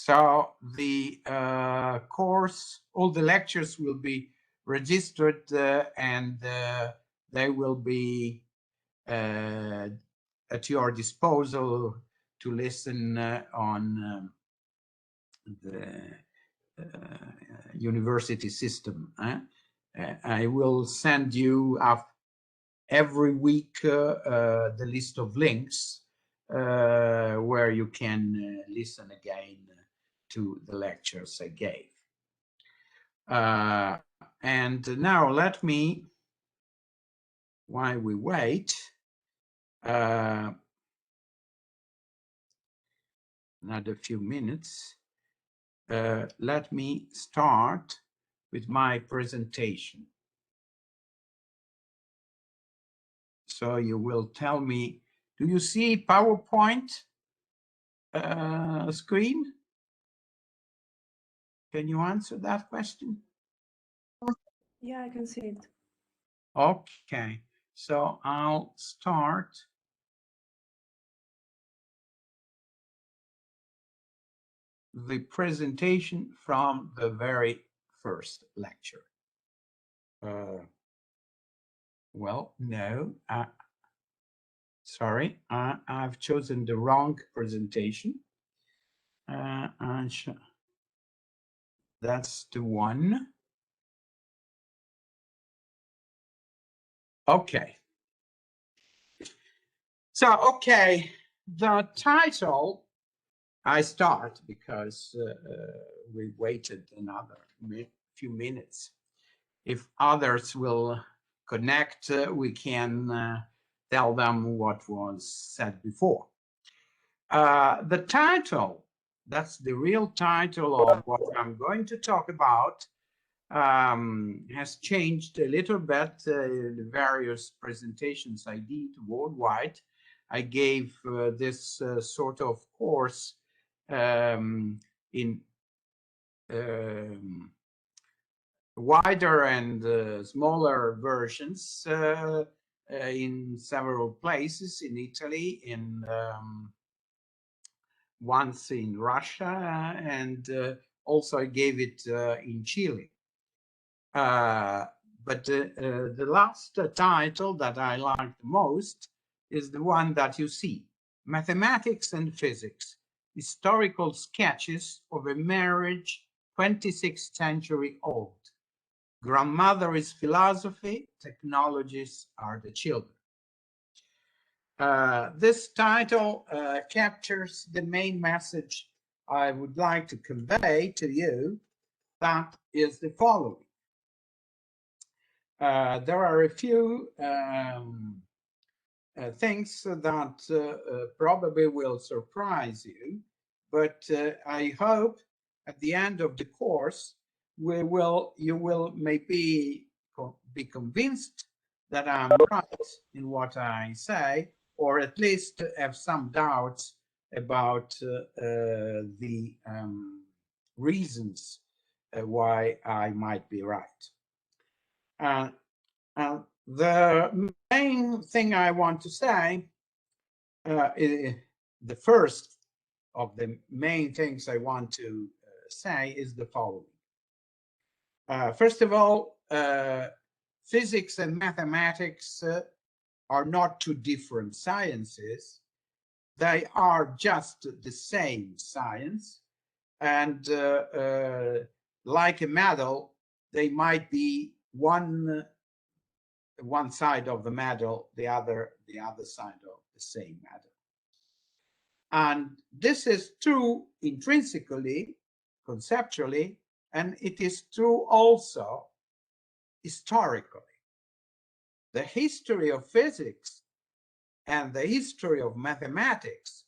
So the course, all the lectures will be registered and they will be at your disposal to listen on the university system. I will send you every week the list of links where you can listen again to the lectures I gave. And now let me, while we wait, another few minutes, let me start with my presentation. So you will tell me, do you see PowerPoint screen? Can you answer that question? Yeah, I can see it. Okay, so I'll start the presentation from the very first lecture. Well, no, sorry, I've chosen the wrong presentation. That's the one. Okay. So, okay, the title, I start because we waited another few minutes. If others will connect, we can tell them what was said before. The title, that's the real title of what I'm going to talk about, has changed a little bit. The various presentations I did worldwide, I gave this sort of course in wider and smaller versions in several places in Italy, in once in Russia, and also I gave it in Chile. But the last title that I liked most is the one that you see, Mathematics and Physics, Historical Sketches of a Marriage 26th Century Old. Grandmother is philosophy, technologies are the children. This title captures the main message I would like to convey to you, that is the following. There are a few things that probably will surprise you, but I hope at the end of the course you will maybe be convinced that I'm right in what I say, or at least have some doubts about the reasons why I might be right. The main thing I want to say, the first of the main things I want to say is the following. First of all, physics and mathematics are not two different sciences. They are just the same science. And like a medal, they might be one side of the medal, the other side of the same medal. And this is true intrinsically, conceptually, and it is true also historically. The history of physics and the history of mathematics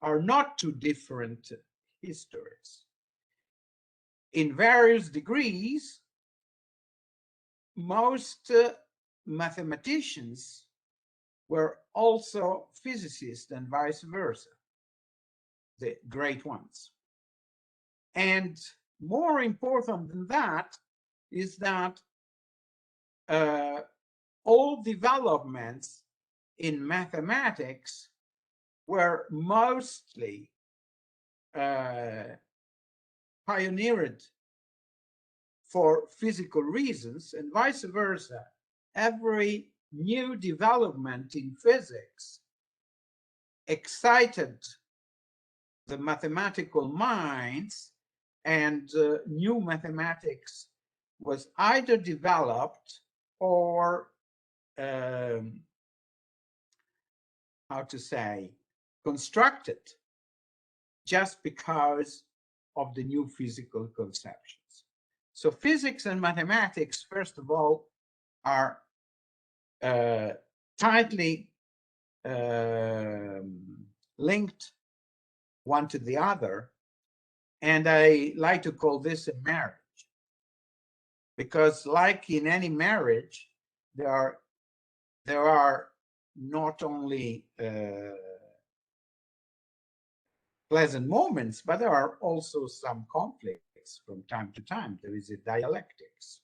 are not two different histories. In various degrees, most mathematicians were also physicists and vice versa, the great ones. And more important than that is that all developments in mathematics were mostly pioneered for physical reasons, and vice versa. Every new development in physics excited the mathematical minds, and new mathematics was either developed or how to say, constructed just because of the new physical conceptions. So physics and mathematics, first of all, are tightly linked one to the other. And I like to call this a marriage, because like in any marriage, there are not only pleasant moments, but there are also some conflicts from time to time. There is a dialectics.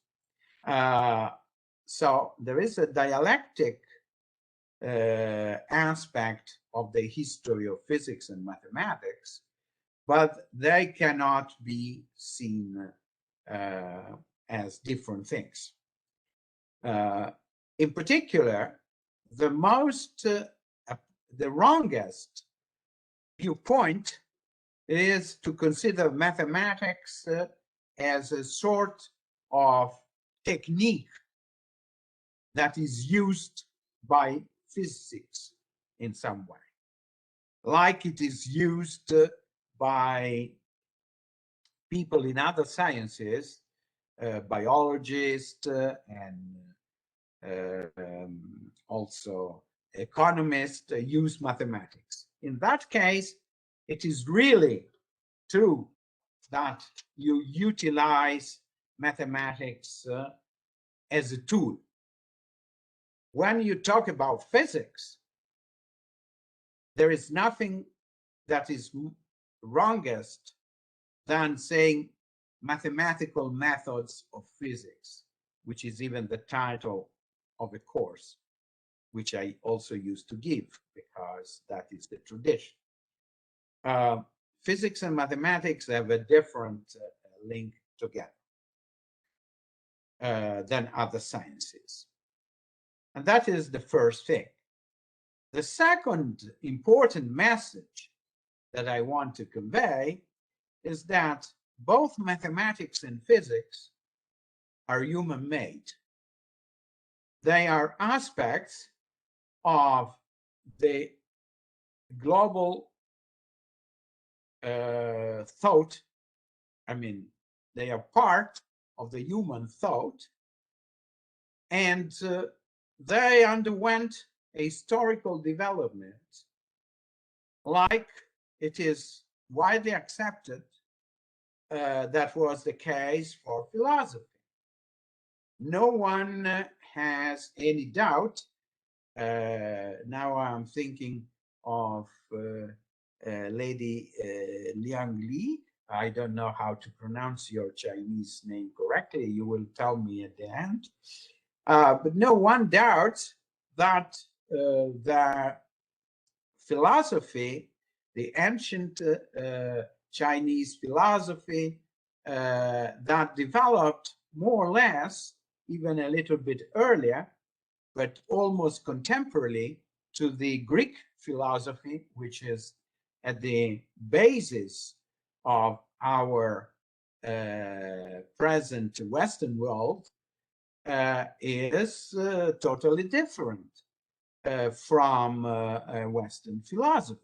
So there is a dialectic aspect of the history of physics and mathematics, but they cannot be seen as different things. In particular, the wrongest viewpoint is to consider mathematics as a sort of technique that is used by physics in some way, like it is used by people in other sciences, biologists and also economists use mathematics. In that case, it is really true that you utilize mathematics as a tool. When you talk about physics, there is nothing that is wrongest than saying mathematical methods of physics, which is even the title of a course, which I also used to give because that is the tradition. Physics and mathematics have a different link together than other sciences. And that is the first thing. The second important message that I want to convey is that both mathematics and physics are human-made. They are aspects of the global thought. I mean, they are part of the human thought, and they underwent a historical development, like it is widely accepted that was the case for philosophy. No one has any doubt. Now I'm thinking of Lady Liang Li. I don't know how to pronounce your Chinese name correctly. You will tell me at the end. But no one doubts that the philosophy, the ancient Chinese philosophy that developed more or less, even a little bit earlier, but almost contemporarily to the Greek philosophy, which is at the basis of our present Western world, is totally different from Western philosophy.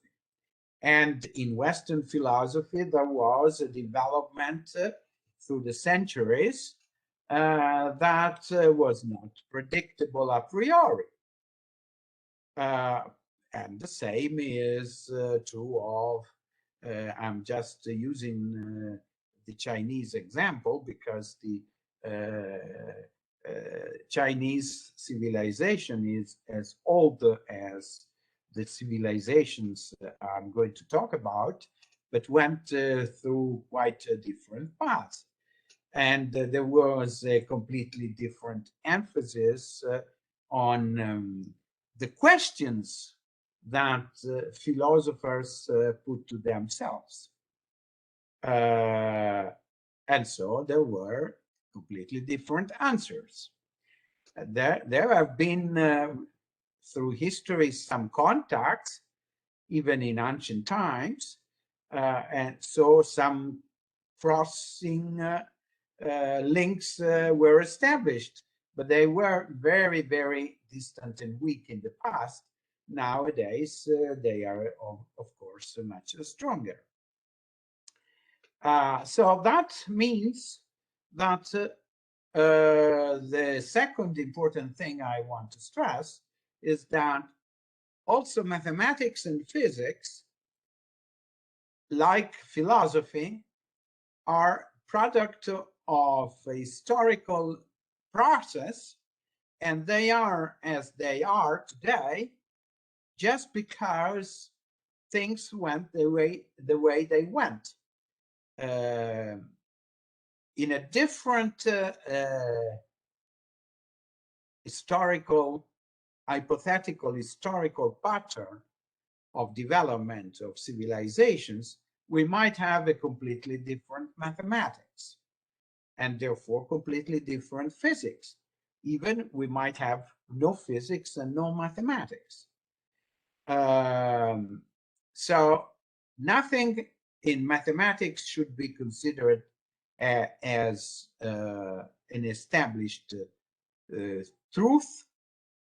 And in Western philosophy, there was a development through the centuries that was not predictable a priori. And the same is true of, I'm just using the Chinese example because the Chinese civilization is as old as the civilizations I'm going to talk about, but went through quite a different path. And there was a completely different emphasis on the questions that philosophers put to themselves. And so there were completely different answers. There have been, through history, some contacts, even in ancient times, and so some crossing links were established, but they were very, very distant and weak in the past. Nowadays, they are, of course, much stronger. So that means that the second important thing I want to stress is that also mathematics and physics, like philosophy, are product of a historical process, and they are as they are today just because things went the way they went. In a different hypothetical historical pattern of development of civilizations, we might have a completely different mathematics and therefore completely different physics. Even we might have no physics and no mathematics. So nothing in mathematics should be considered as an established truth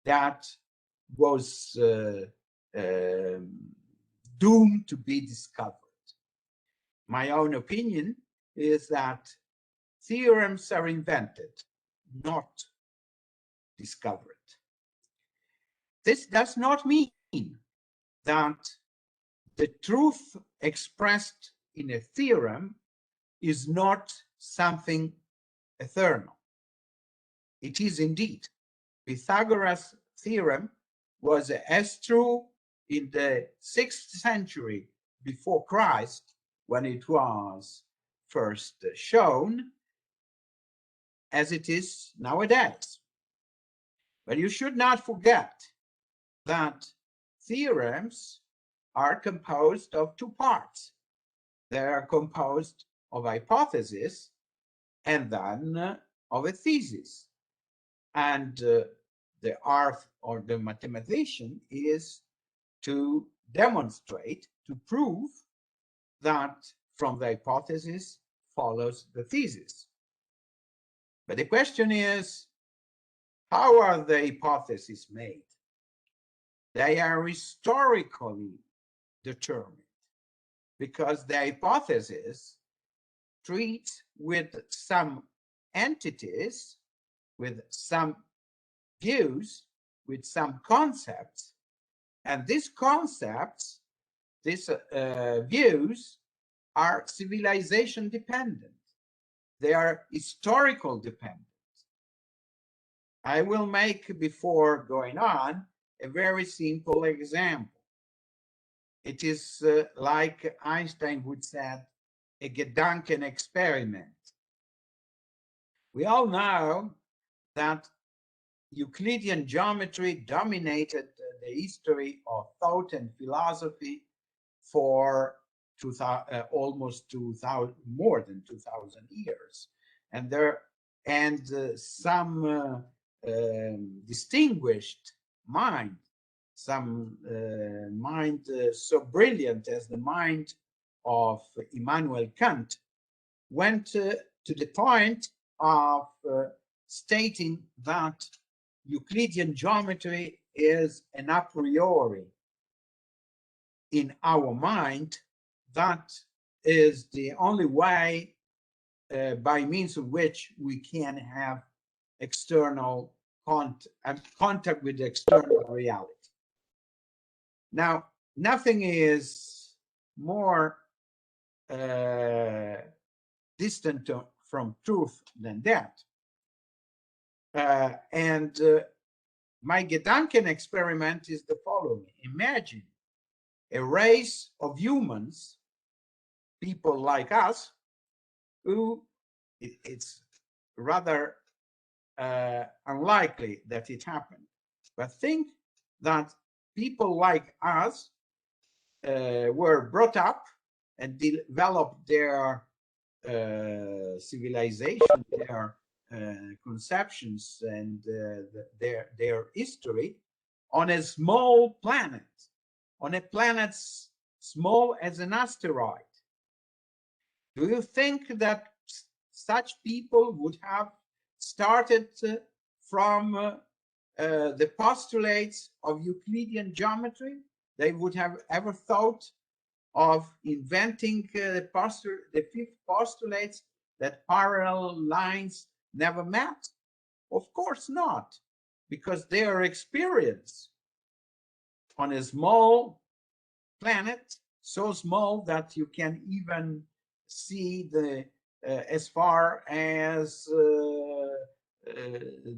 that was doomed to be discovered. My own opinion is that theorems are invented, not discovered. This does not mean that the truth expressed in a theorem is not something eternal. It is indeed. Pythagoras' theorem was as true in the 6th century before Christ, when it was first shown, as it is nowadays. But you should not forget that theorems are composed of two parts. They are composed of hypothesis and then of a thesis. And the art or the mathematician is to demonstrate, to prove that from the hypothesis follows the thesis. But the question is, how are the hypotheses made? They are historically determined because the hypothesis treats with some entities, with some views, with some concepts, and these concepts, these views are civilization dependent. They are historical dependent. I will make, before going on, a very simple example. It is like Einstein would say, a Gedanken experiment. We all know that Euclidean geometry dominated the history of thought and philosophy for almost 2,000, more than 2,000 years, and some distinguished mind, some mind so brilliant as the mind of Immanuel Kant, went to the point of stating that Euclidean geometry is an a priori in our mind. That is the only way by means of which we can have external contact with the external reality. Now, nothing is more distant from truth than that. My Gedanken experiment is the following. Imagine a race of humans, people like us, who it's rather unlikely that it happened. But think that people like us were brought up and developed their civilization, their conceptions, and their history on a small planet, on a planet small as an asteroid. Do you think that such people would have started from the postulates of Euclidean geometry? They would have ever thought of inventing the fifth postulates that parallel lines never met? Of course not, because their experience on a small planet, so small that you can even see the as far as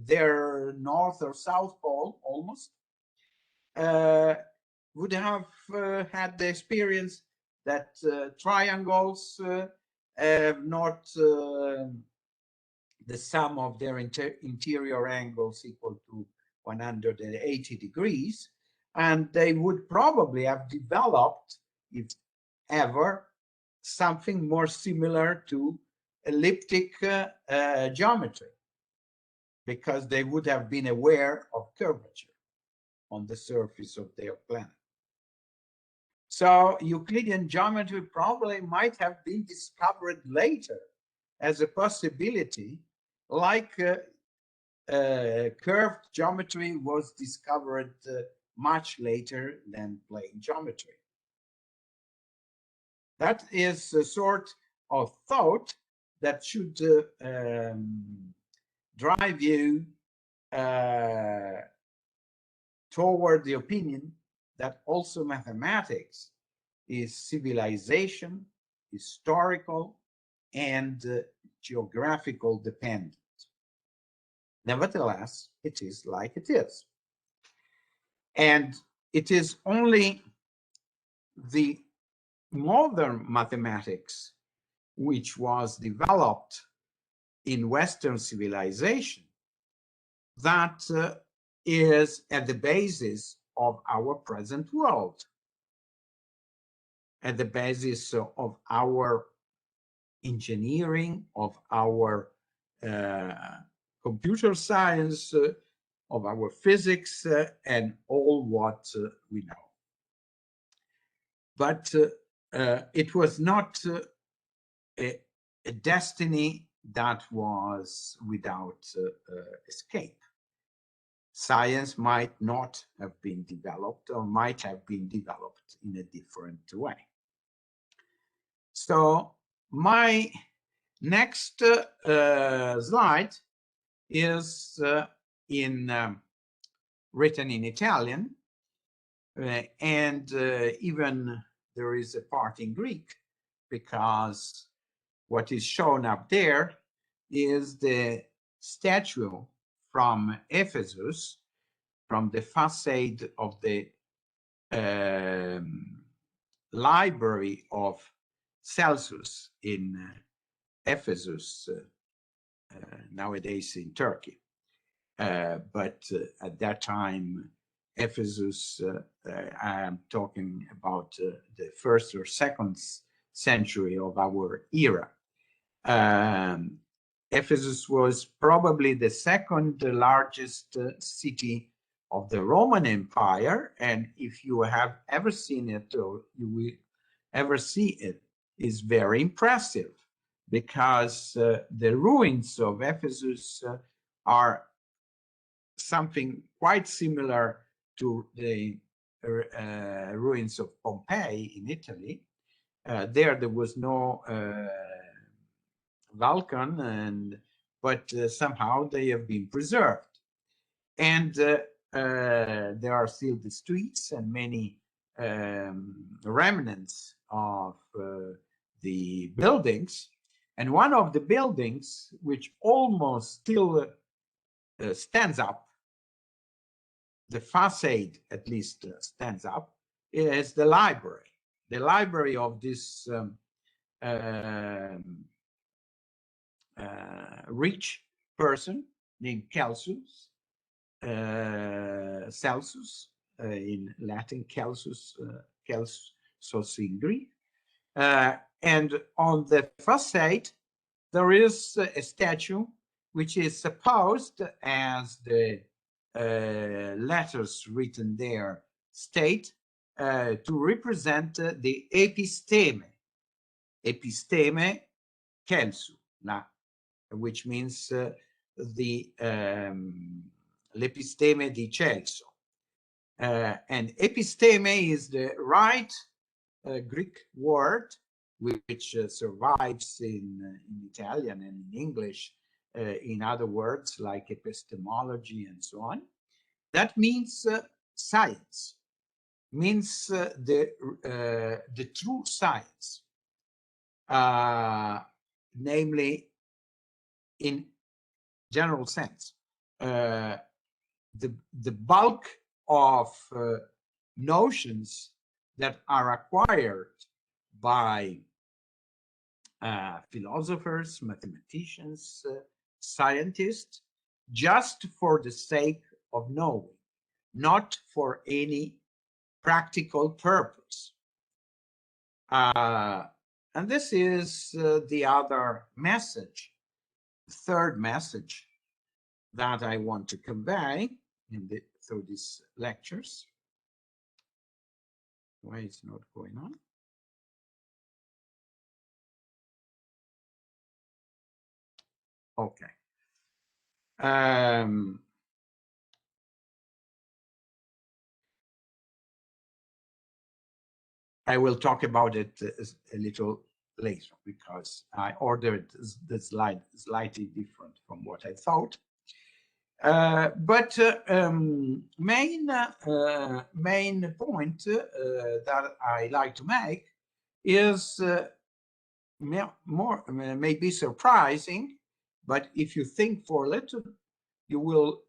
their north or south pole almost, would have had the experience that triangles have not the sum of their interior angles equal to 180 degrees, and they would probably have developed, if ever, something more similar to elliptic geometry, because they would have been aware of curvature on the surface of their planet. So Euclidean geometry probably might have been discovered later as a possibility, like curved geometry was discovered much later than plane geometry. That is a sort of thought that should drive you toward the opinion that also mathematics is civilization, historical, and geographical dependent. Nevertheless, it is like it is. And it is only the modern mathematics which was developed in Western civilization that is at the basis of our present world, at the basis of our engineering, of our computer science, of our physics, and all what we know. But it was not a destiny that was without escape. Science might not have been developed, or might have been developed in a different way. So my next slide is written in Italian, and even there is a part in Greek, because what is shown up there is the statue from Ephesus, from the facade of the library of Celsus in Ephesus, nowadays in Turkey. But at that time, Ephesus, I'm talking about the first or second century of our era. Ephesus was probably the second largest city of the Roman Empire, and if you have ever seen it or you will ever see it, is very impressive, because the ruins of Ephesus are something quite similar to the ruins of Pompeii in Italy. There was no Vulcan, but somehow they have been preserved. And there are still the streets and many remnants of the buildings. And one of the buildings, which almost still stands up, the facade at least stands up, is the library. The library of this rich person named Celsus, Celsus in Latin, Celsus, Celsus in Greek. And on the facade, there is a statue which is supposed, as the letters written there state, to represent the episteme. Episteme Celsu, which means the l'episteme di Celso. And episteme is the right Greek word which survives in Italian and in English in other words like epistemology and so on. That means science, means the true science, namely in general sense. The bulk of notions that are acquired by philosophers, mathematicians, scientists, just for the sake of knowing, not for any practical purpose. And this is the other message, third message that I want to convey through these lectures. Why it's not going on? Okay. I will talk about it a little later because I ordered the slide slightly different from what I thought. But main point that I like to make is more maybe surprising, but if you think for a little, you will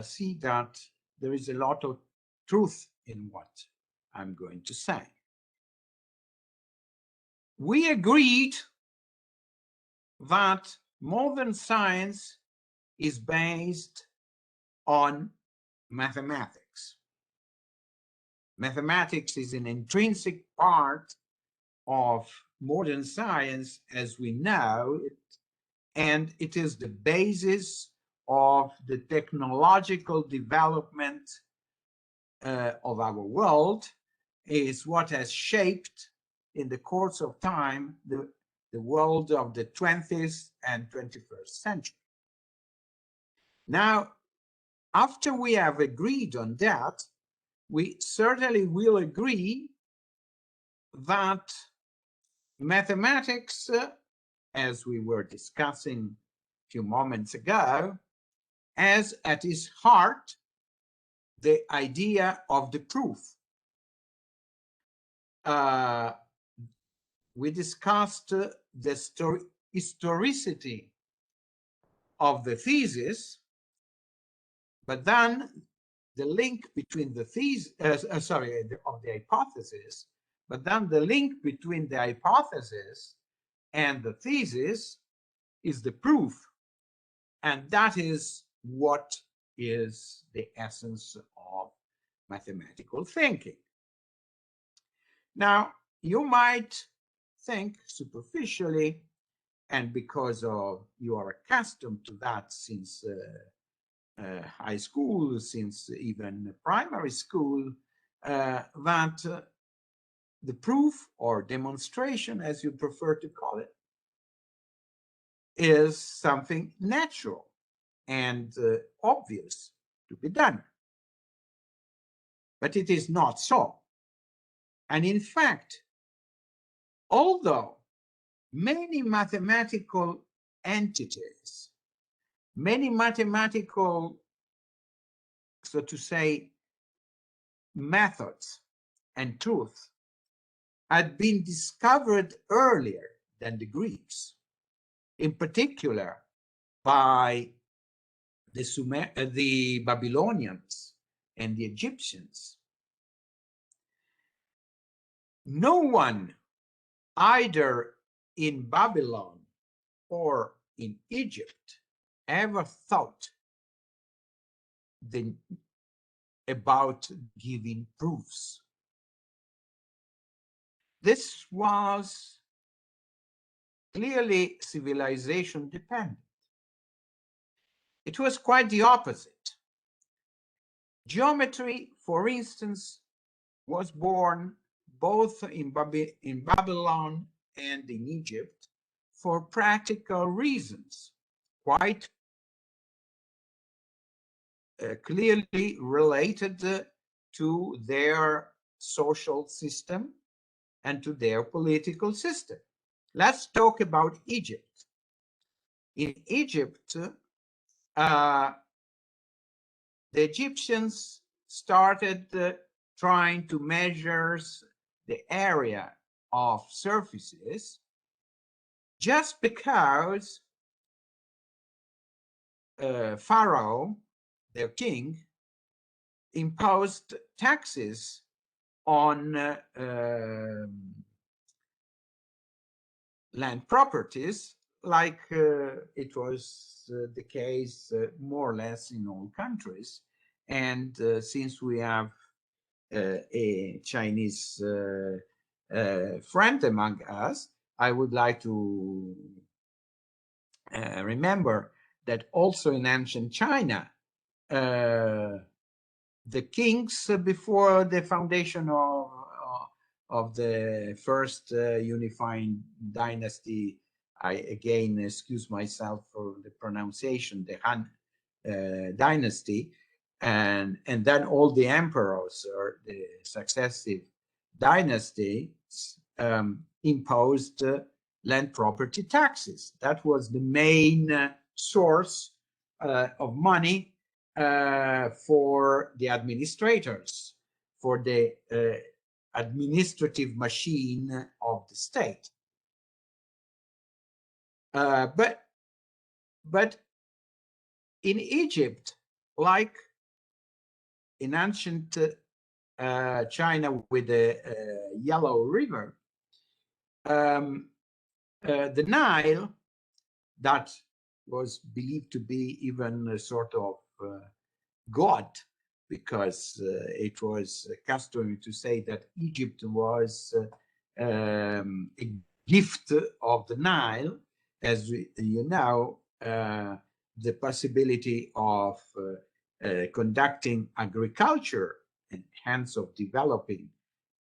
see that there is a lot of truth in what I'm going to say. We agreed that modern science is based on mathematics. Mathematics is an intrinsic part of modern science as we know it, and it is the basis of the technological development of our world, is what has shaped in the course of time the world of the 20th and 21st century. Now, after we have agreed on that, we certainly will agree that mathematics, as we were discussing a few moments ago, has at its heart the idea of the proof. We discussed the historicity of the thesis, but then the link between the thesis, of the hypothesis, but then the link between the hypothesis and the thesis is the proof. And that is what is the essence of mathematical thinking. Now, you might think superficially, and because you are accustomed to that since high school, since even primary school, that the proof or demonstration, as you prefer to call it, is something natural and obvious to be done. But it is not so. And in fact, although many mathematical entities, many mathematical, so to say, methods and truths had been discovered earlier than the Greeks, in particular by the Babylonians and the Egyptians. No one, either in Babylon or in Egypt, ever thought about giving proofs. This was clearly civilization dependent. It was quite the opposite. Geometry, for instance, was born both in Babylon and in Egypt for practical reasons, quite clearly related to their social system and to their political system. Let's talk about Egypt. In Egypt, the Egyptians started trying to measure the area of surfaces just because Pharaoh, their king, imposed taxes on land properties, like it was the case more or less in all countries. And since we have a Chinese friend among us, I would like to remember that also in ancient China, the kings before the foundation of the first unifying dynasty, I again excuse myself for the pronunciation, the Han dynasty, and then all the emperors or the successive dynasties imposed land property taxes. That was the main source of money for the administrators, for the administrative machine of the state. But in Egypt, like in ancient China with the Yellow River, the Nile, that was believed to be even a sort of god, because it was customary to say that Egypt was a gift of the Nile, as you know, the possibility of conducting agriculture and hence of developing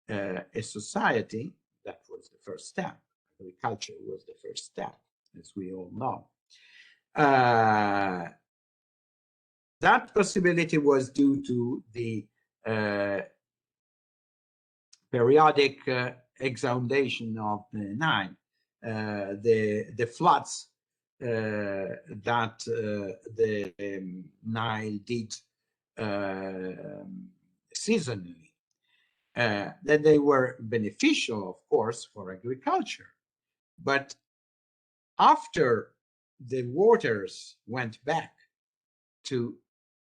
a society. That was the first step. Agriculture was the first step, as we all know. That possibility was due to the periodic exundation of the Nile, the floods that the Nile did seasonally, that they were beneficial, of course, for agriculture. But after the waters went back to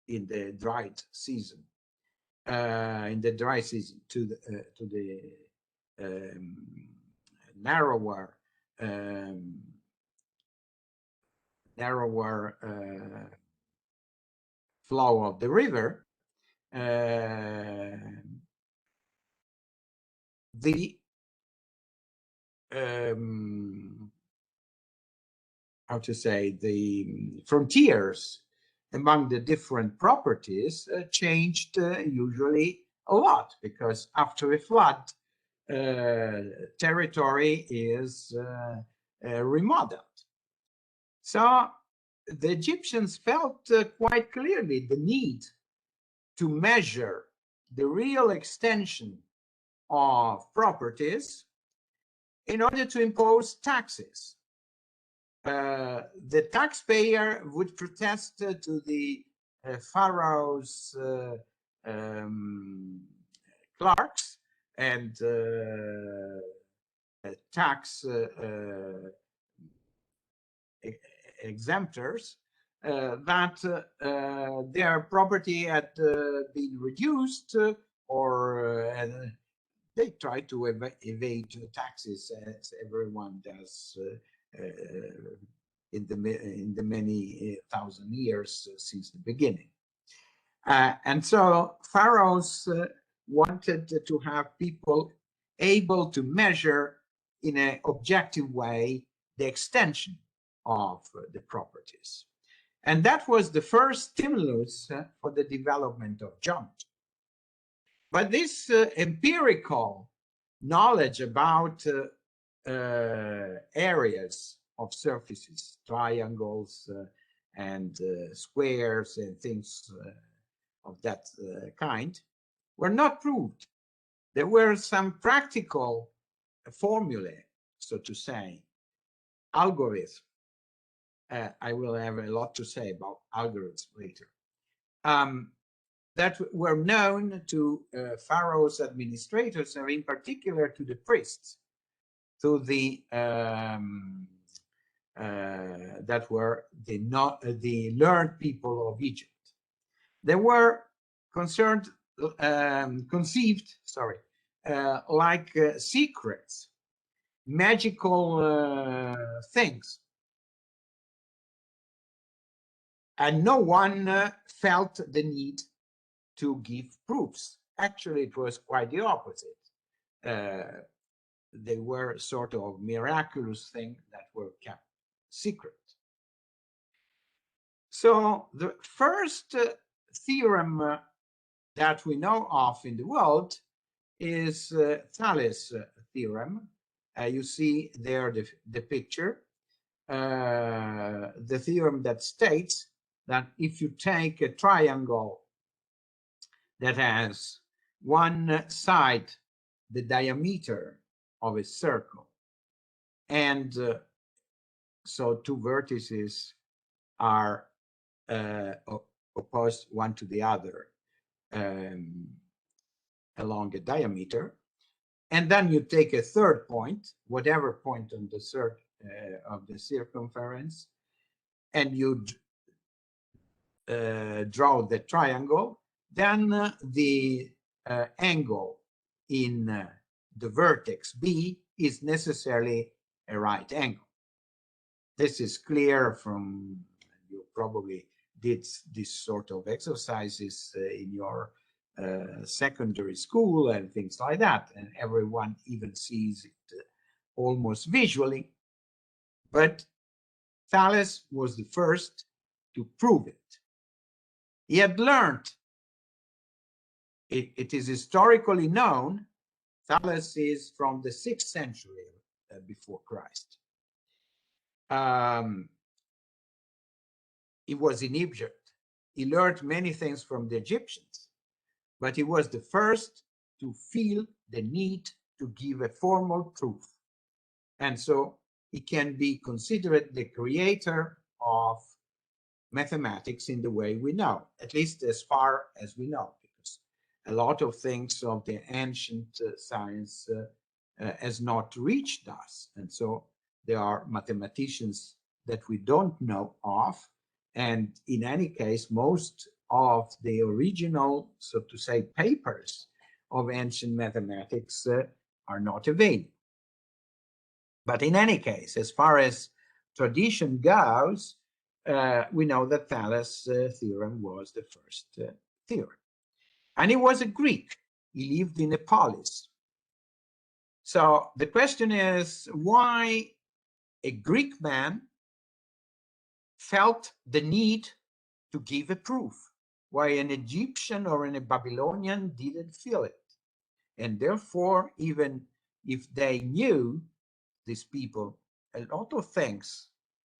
in the dry season, to the narrower flow of the river, the how to say, the frontiers among the different properties changed usually a lot, because after a flood, territory is remodeled. So the Egyptians felt quite clearly the need to measure the real extension of properties in order to impose taxes. The taxpayer would protest to the pharaoh's clerks and tax exemptors that their property had been reduced, or they try to evade taxes, as everyone does in the many thousand years since the beginning. And so pharaohs wanted to have people able to measure in an objective way the extension of the properties. And that was the first stimulus for the development of geometry. But this empirical knowledge about areas of surfaces, triangles and squares and things of that kind, were not proved. There were some practical formulae, so to say, algorithms. I will have a lot to say about algorithms later. That were known to Pharaoh's administrators, and in particular to the priests, to the that were the learned people of Egypt. They were conceived, like secrets, magical things. And no one felt the need to give proofs. Actually, it was quite the opposite. They were sort of miraculous things that were kept secret. So the first theorem that we know of in the world is Thales' theorem. You see there the picture. The theorem that states that if you take a triangle that has one side the diameter of a circle, and so two vertices are opposed one to the other along a diameter, and then you take a third point, whatever point on the of the circumference, and you draw the triangle, then the angle in the vertex B is necessarily a right angle. This is clear from, you probably did this sort of exercises in your secondary school and things like that, and everyone even sees it almost visually. But Thales was the first to prove it. He had learned, it is historically known, Thales is from the 6th century before Christ. He was in Egypt. He learned many things from the Egyptians, but he was the first to feel the need to give a formal proof. And so he can be considered the creator of mathematics in the way we know, at least as far as we know, because a lot of things of the ancient science has not reached us. And so there are mathematicians that we don't know of. And in any case, most of the original, so to say, papers of ancient mathematics are not available. But in any case, as far as tradition goes, we know that Thales' theorem was the first theorem. And he was a Greek. He lived in a polis. So the question is, why a Greek man felt the need to give a proof, why an Egyptian or a Babylonian didn't feel it? And therefore, even if they knew, these people, a lot of things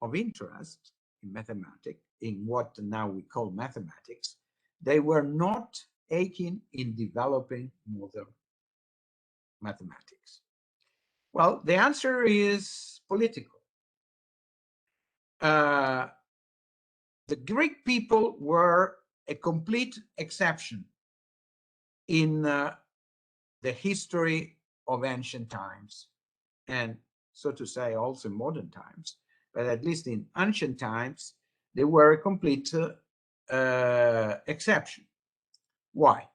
of interest in mathematics, in what now we call mathematics, they were not keen in developing modern mathematics. Well, the answer is political. The Greek people were a complete exception in the history of ancient times, and so to say also modern times, but at least in ancient times, they were a complete exception. Why?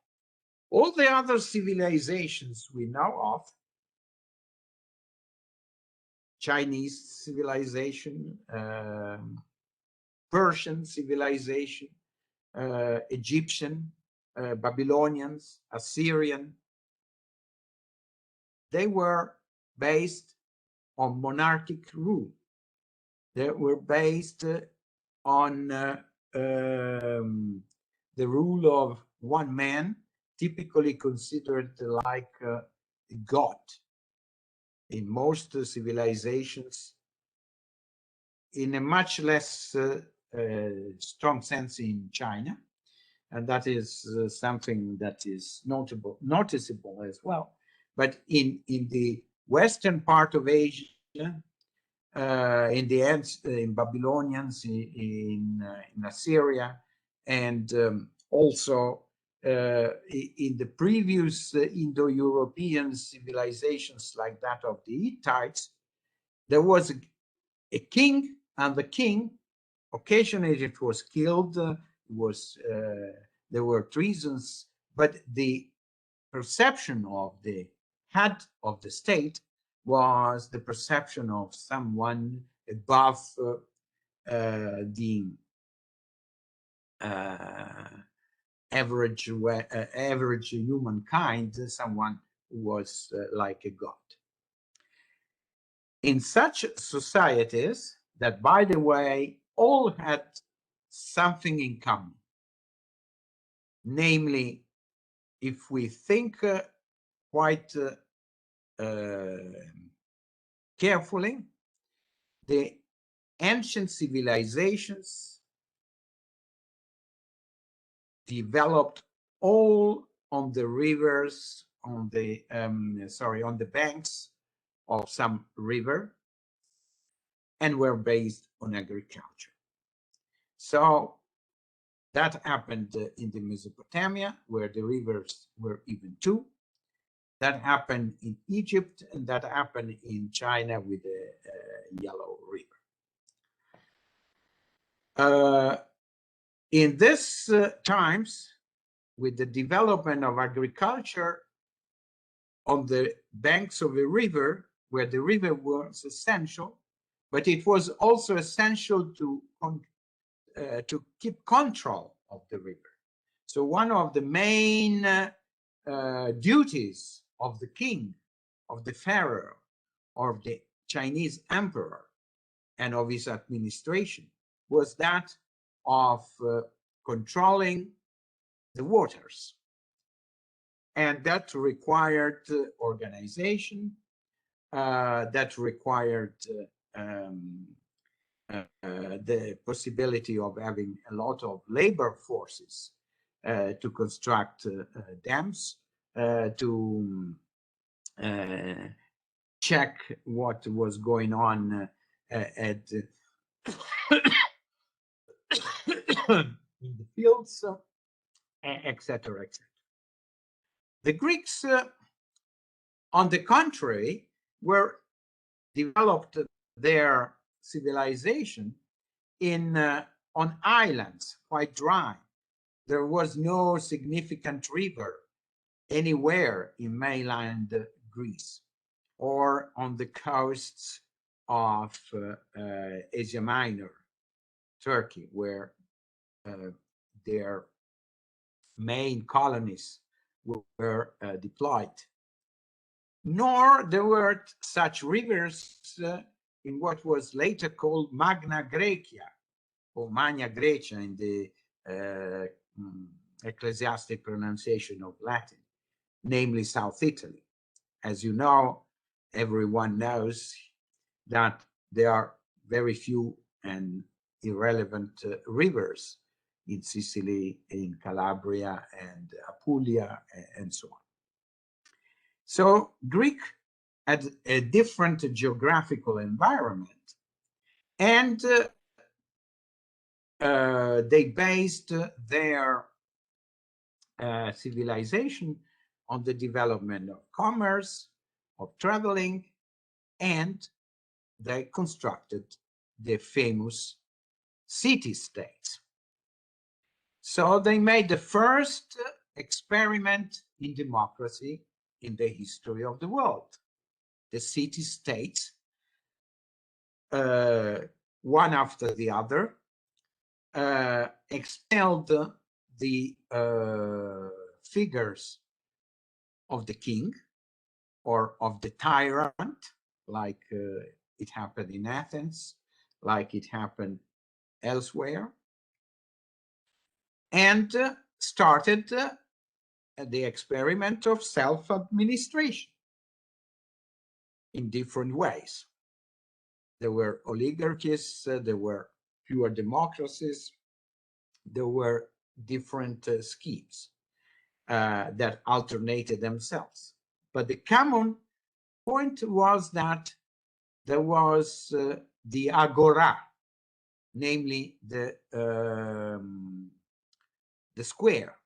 All the other civilizations we know of, Chinese civilization, Persian civilization, Egyptian, Babylonians, Assyrian, they were based on monarchic rule. that were based on the rule of one man, typically considered like God. In most civilizations, in a much less strong sense in China, and that is something that is noticeable as well. But in the western part of Asia, in Babylonians, in Assyria, and also in the previous Indo-European civilizations like that of the Hittites, there was a king, and the king, occasionally it was killed, there were treasons, but the perception of the head of the state was the perception of someone above the average humankind, someone who was like a god. In such societies that, by the way, all had something in common, namely, if we think quite carefully, the ancient civilizations developed all on the rivers, on the banks of some river, and were based on agriculture. So that happened in the Mesopotamia, where the rivers were even two. That happened in Egypt, and that happened in China with the Yellow River. In these times, with the development of agriculture on the banks of a river, where the river was essential, but it was also essential to keep control of the river. So one of the main duties of the king, of the pharaoh, of the Chinese emperor, and of his administration was that of controlling the waters. And that required organization, that required the possibility of having a lot of labor forces to construct dams, to check what was going on at in the fields, etc., etc. The Greeks, on the contrary, were developed their civilization on islands, quite dry. There was no significant river anywhere in mainland Greece or on the coasts of Asia Minor, Turkey, where their main colonies were deployed. Nor there were such rivers in what was later called Magna Graecia, or Magna Grecia in the ecclesiastic pronunciation of Latin, namely South Italy. As you know, everyone knows that there are very few and irrelevant rivers in Sicily, in Calabria, and Apulia, and so on. So Greek had a different geographical environment, and they based their civilization on the development of commerce, of traveling, and they constructed the famous city-states. So they made the first experiment in democracy in the history of the world. The city-states, one after the other, expelled the figures of the king or of the tyrant, like it happened in Athens, like it happened elsewhere, and started the experiment of self-administration in different ways. There were oligarchies, there were pure democracies, there were different schemes that alternated themselves. But the common point was that there was the agora, namely the square,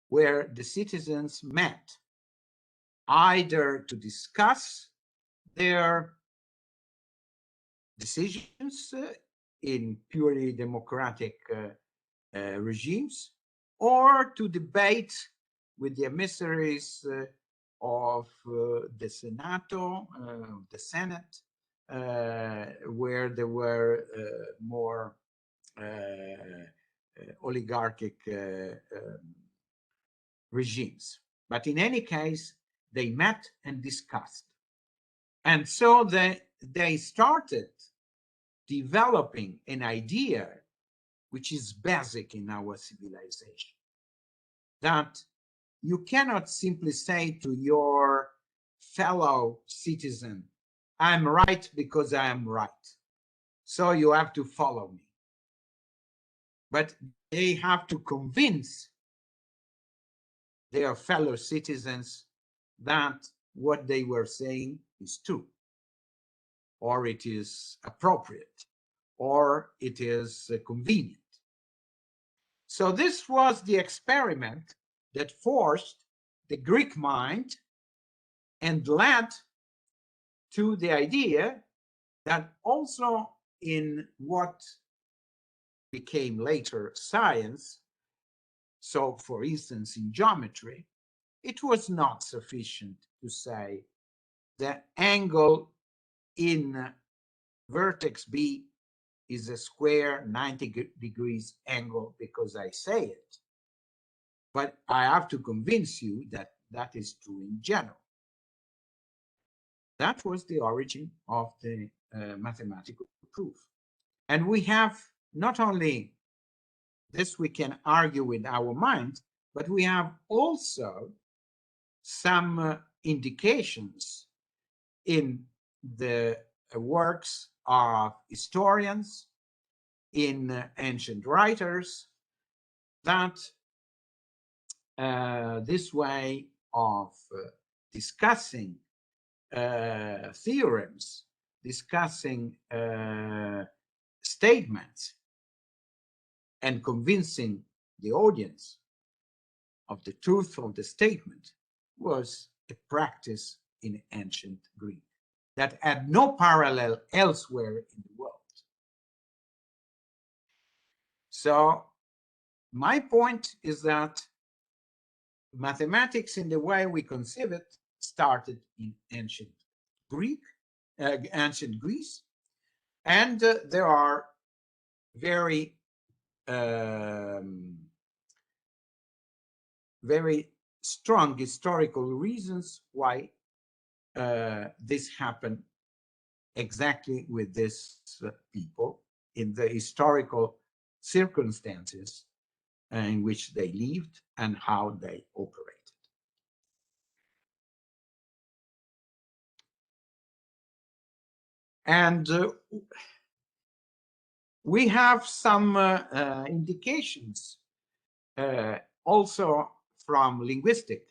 where the citizens met either to discuss their decisions in purely democratic regimes, or to debate with the emissaries of the Senato, the Senate, where there were more oligarchic regimes. But in any case, they met and discussed. And so they started developing an idea which is basic in our civilization, that you cannot simply say to your fellow citizen, I'm right because I am right, so you have to follow me. But they have to convince their fellow citizens that what they were saying is true, or it is appropriate, or it is convenient. So this was the experiment that forced the Greek mind and led to the idea that also in what became later science, so for instance in geometry, it was not sufficient to say the angle in vertex B is a square 90 degrees angle because I say it. But I have to convince you that that is true in general. That was the origin of the mathematical proof. And we have not only this we can argue with our mind, but we have also some indications in the works of historians, in ancient writers, that this way of discussing theorems, discussing statements, and convincing the audience of the truth of the statement was a practice in ancient Greek that had no parallel elsewhere in the world. So my point is that mathematics, in the way we conceive it, started in ancient ancient Greece, and there are very very strong historical reasons why this happened exactly with these people in the historical circumstances in which they lived and how they operated. And we have some indications also from linguistics.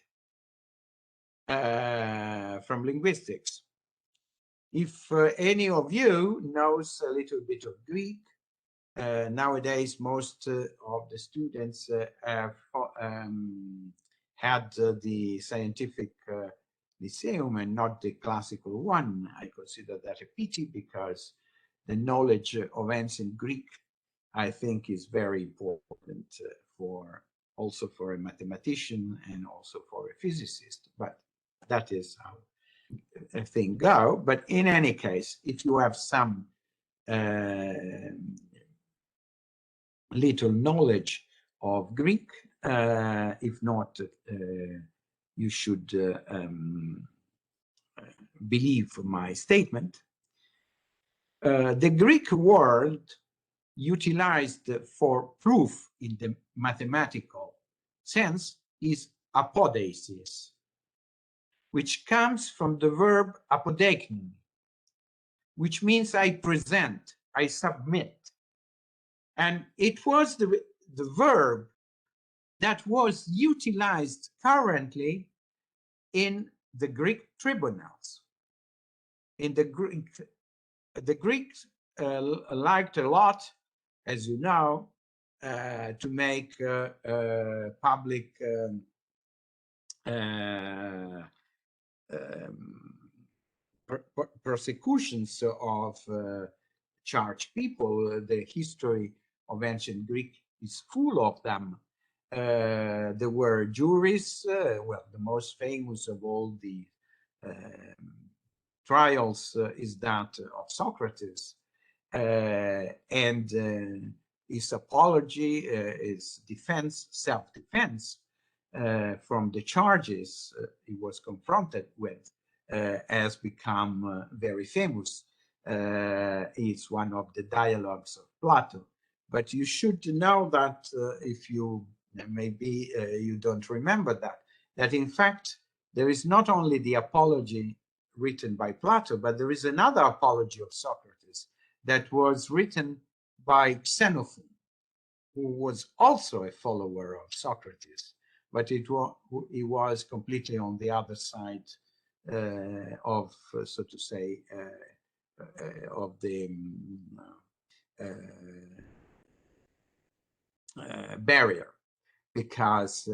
If any of you knows a little bit of Greek, nowadays most of the students have had the scientific lyceum and not the classical one. I consider that a pity, because the knowledge of ancient Greek, I think, is very important for also for a mathematician and also for a physicist. But that is how a thing go. But in any case, if you have some little knowledge of Greek, if not, you should believe my statement. The Greek word utilized for proof in the mathematical sense is apodesis, which comes from the verb apodeiknumi, which means I present, I submit. And it was the verb that was utilized currently in the Greek tribunals. In the Greeks liked a lot, as you know, to make public persecutions of charged people. The history of ancient Greek is full of them. There were juries. Well, the most famous of all the trials is that of Socrates, and his apology, his defense, self-defense from the charges he was confronted with, has become very famous. It's one of the dialogues of Plato. But you should know that if you maybe you don't remember that in fact there is not only the apology written by Plato, but there is another apology of Socrates that was written by Xenophon, who was also a follower of Socrates, but he was completely on the other side of, so to say, of the barrier, because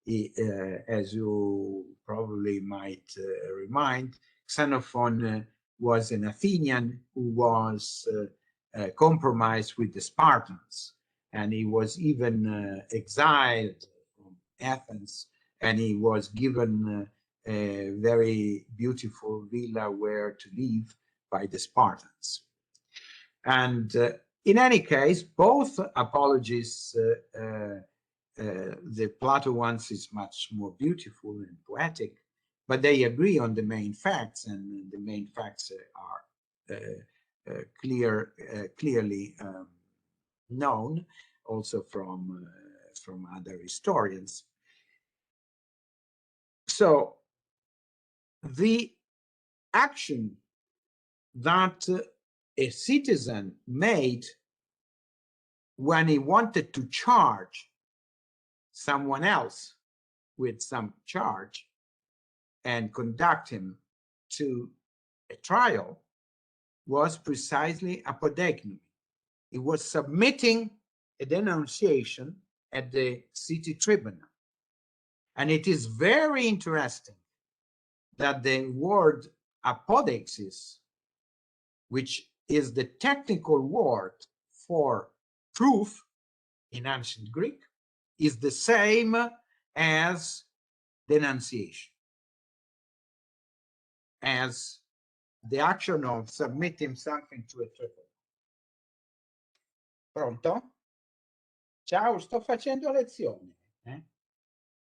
he, as you probably might remind, Xenophon was an Athenian who was compromised with the Spartans, and he was even exiled from Athens, and he was given a very beautiful villa where to live by the Spartans. And in any case, both apologies, the Plato ones is much more beautiful and poetic, but they agree on the main facts, and the main facts are clearly known also from other historians. So the action that a citizen made when he wanted to charge someone else with some charge and conduct him to a trial was precisely apodeiknumi. He was submitting a denunciation at the city tribunal. And it is very interesting that the word apodeixis, which is the technical word for proof in ancient Greek, is the same as denunciation, as the action of submitting something to a tribunal. Pronto? Ciao, sto facendo lezioni.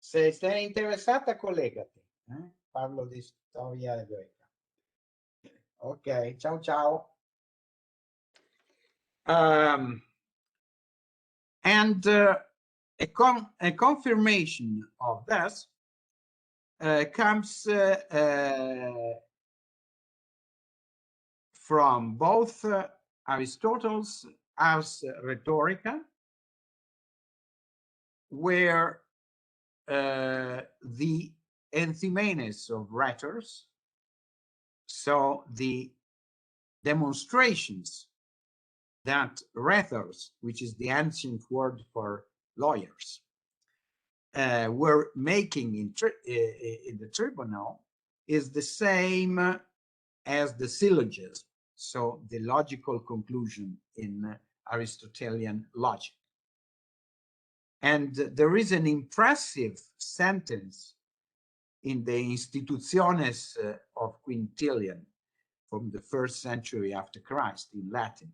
Se sei interessata, collegati. Parlo di storia greca. Ok, ciao ciao. And a confirmation of this comes from both Aristotle's Ars Rhetorica, where the enthymenes of rhetors, so the demonstrations that rhetors, which is the ancient word for lawyers, were making in the tribunal, is the same as the syllogism, so the logical conclusion in Aristotelian logic. And there is an impressive sentence in the Institutiones of Quintilian from the 1st century after Christ in Latin.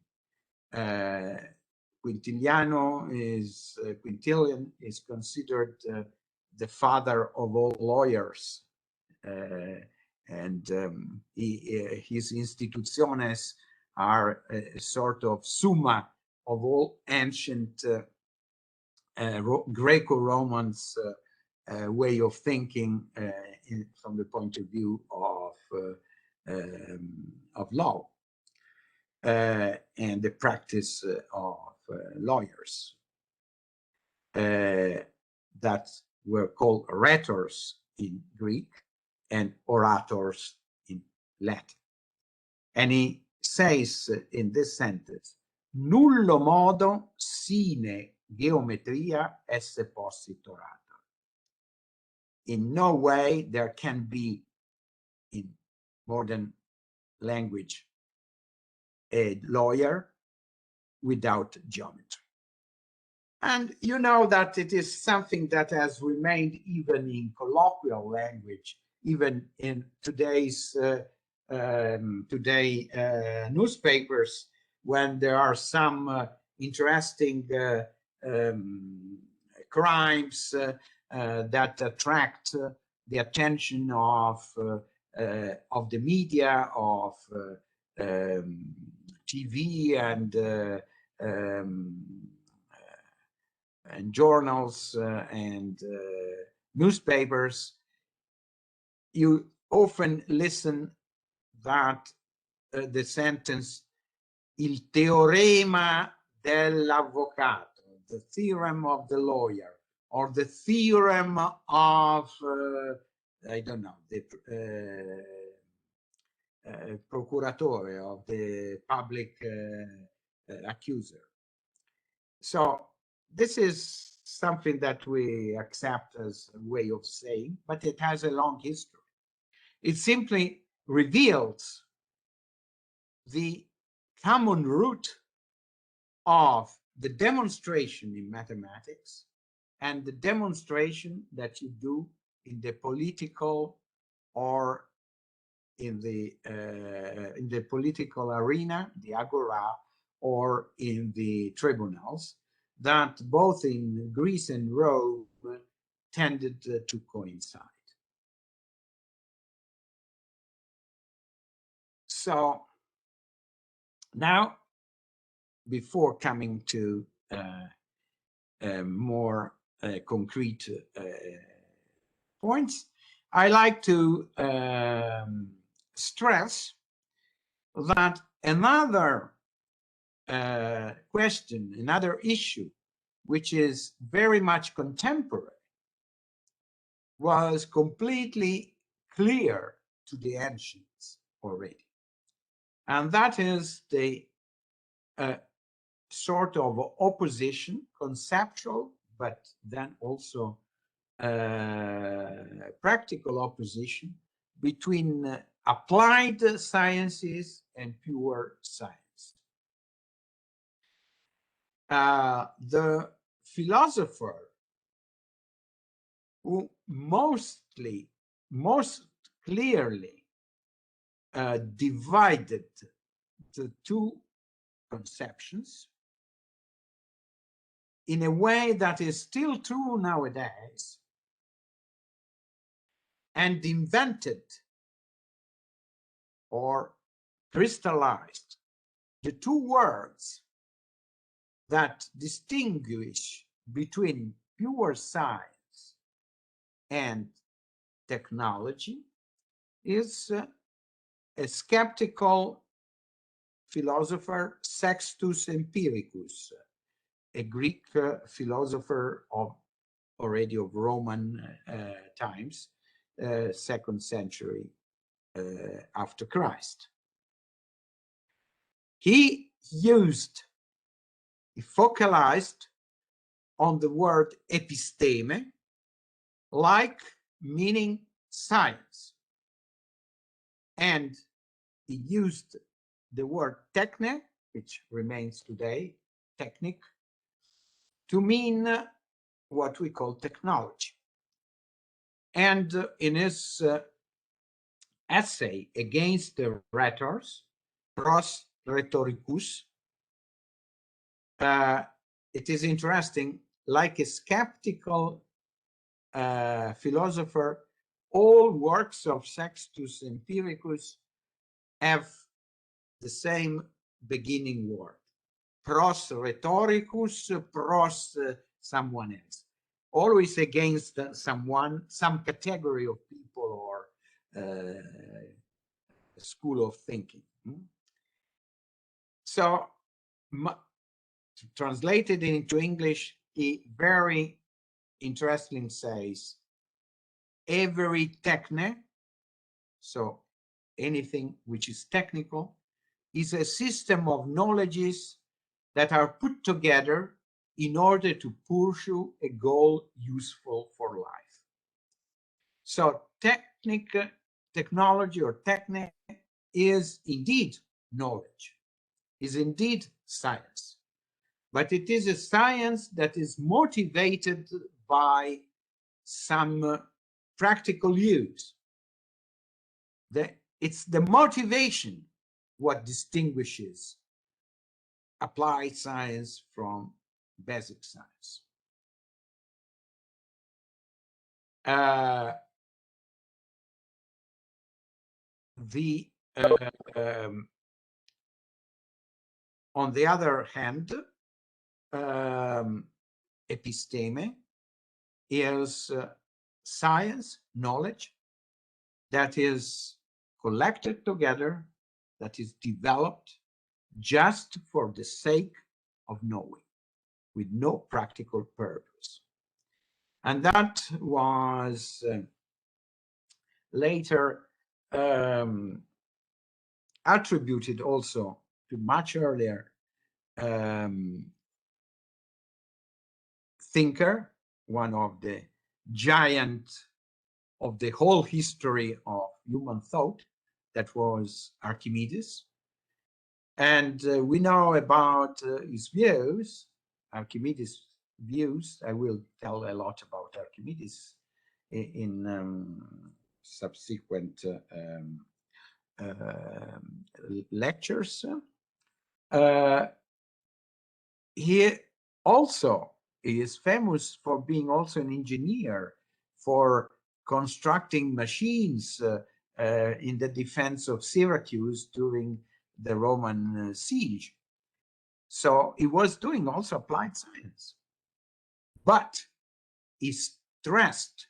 Quintilian is considered the father of all lawyers, and his Institutiones are a sort of summa of all ancient Greco-Romans way of thinking from the point of view of law and the practice of lawyers that were called rhetors in Greek and orators in Latin. And he says in this sentence, nullo modo sine geometria esse possit orator. In no way there can be in modern language a lawyer without geometry. And you know that it is something that has remained even in colloquial language, even in today's newspapers, when there are interesting crimes that attract the attention of the media, of TV and journals and newspapers. You often listen that the sentence il teorema dell'avvocato, the theorem of the lawyer, or the theorem of I don't know, the procuratore, of the public accuser. So this is something that we accept as a way of saying, but it has a long history. It simply reveals the common root of the demonstration in mathematics and the demonstration that you do in the political or in the political arena, the agora, or in the tribunals, that both in Greece and Rome tended to coincide. So now, before coming to more concrete points, I like to stress that another question, another issue, which is very much contemporary, was completely clear to the ancients already. And that is the sort of opposition, conceptual, but then also practical opposition between applied sciences and pure science. The philosopher who most clearly divided the two conceptions in a way that is still true nowadays, and invented or crystallized the two words that distinguish between pure science and technology is a skeptical philosopher, Sextus Empiricus, a Greek philosopher already of Roman times, 2nd century after Christ. He focalized on the word episteme, like meaning science, and he used the word techne, which remains today, technic, to mean what we call technology. And in his essay against the rhetors, Pros Rhetoricus, it is interesting, like a skeptical philosopher, all works of Sextus Empiricus have the same beginning word. Pros rhetoricus, pros someone else. Always against someone, some category of people or school of thinking. So, translated into English, he very interesting says, every techne, so anything which is technical, is a system of knowledges that are put together in order to pursue a goal useful for life. So technology or techne is indeed knowledge, is indeed science, but it is a science that is motivated by some practical use. It's the motivation what distinguishes applied science from basic science. On the other hand, episteme is science, knowledge that is collected together, that is developed just for the sake of knowing, with no practical purpose. And that was later attributed also to much earlier thinker, one of the giant of the whole history of human thought, that was Archimedes. And we know about his views, Archimedes' views. I will tell a lot about Archimedes in subsequent lectures. He also is famous for being also an engineer, for constructing machines in the defense of Syracuse during the Roman siege. So he was doing also applied science, but he stressed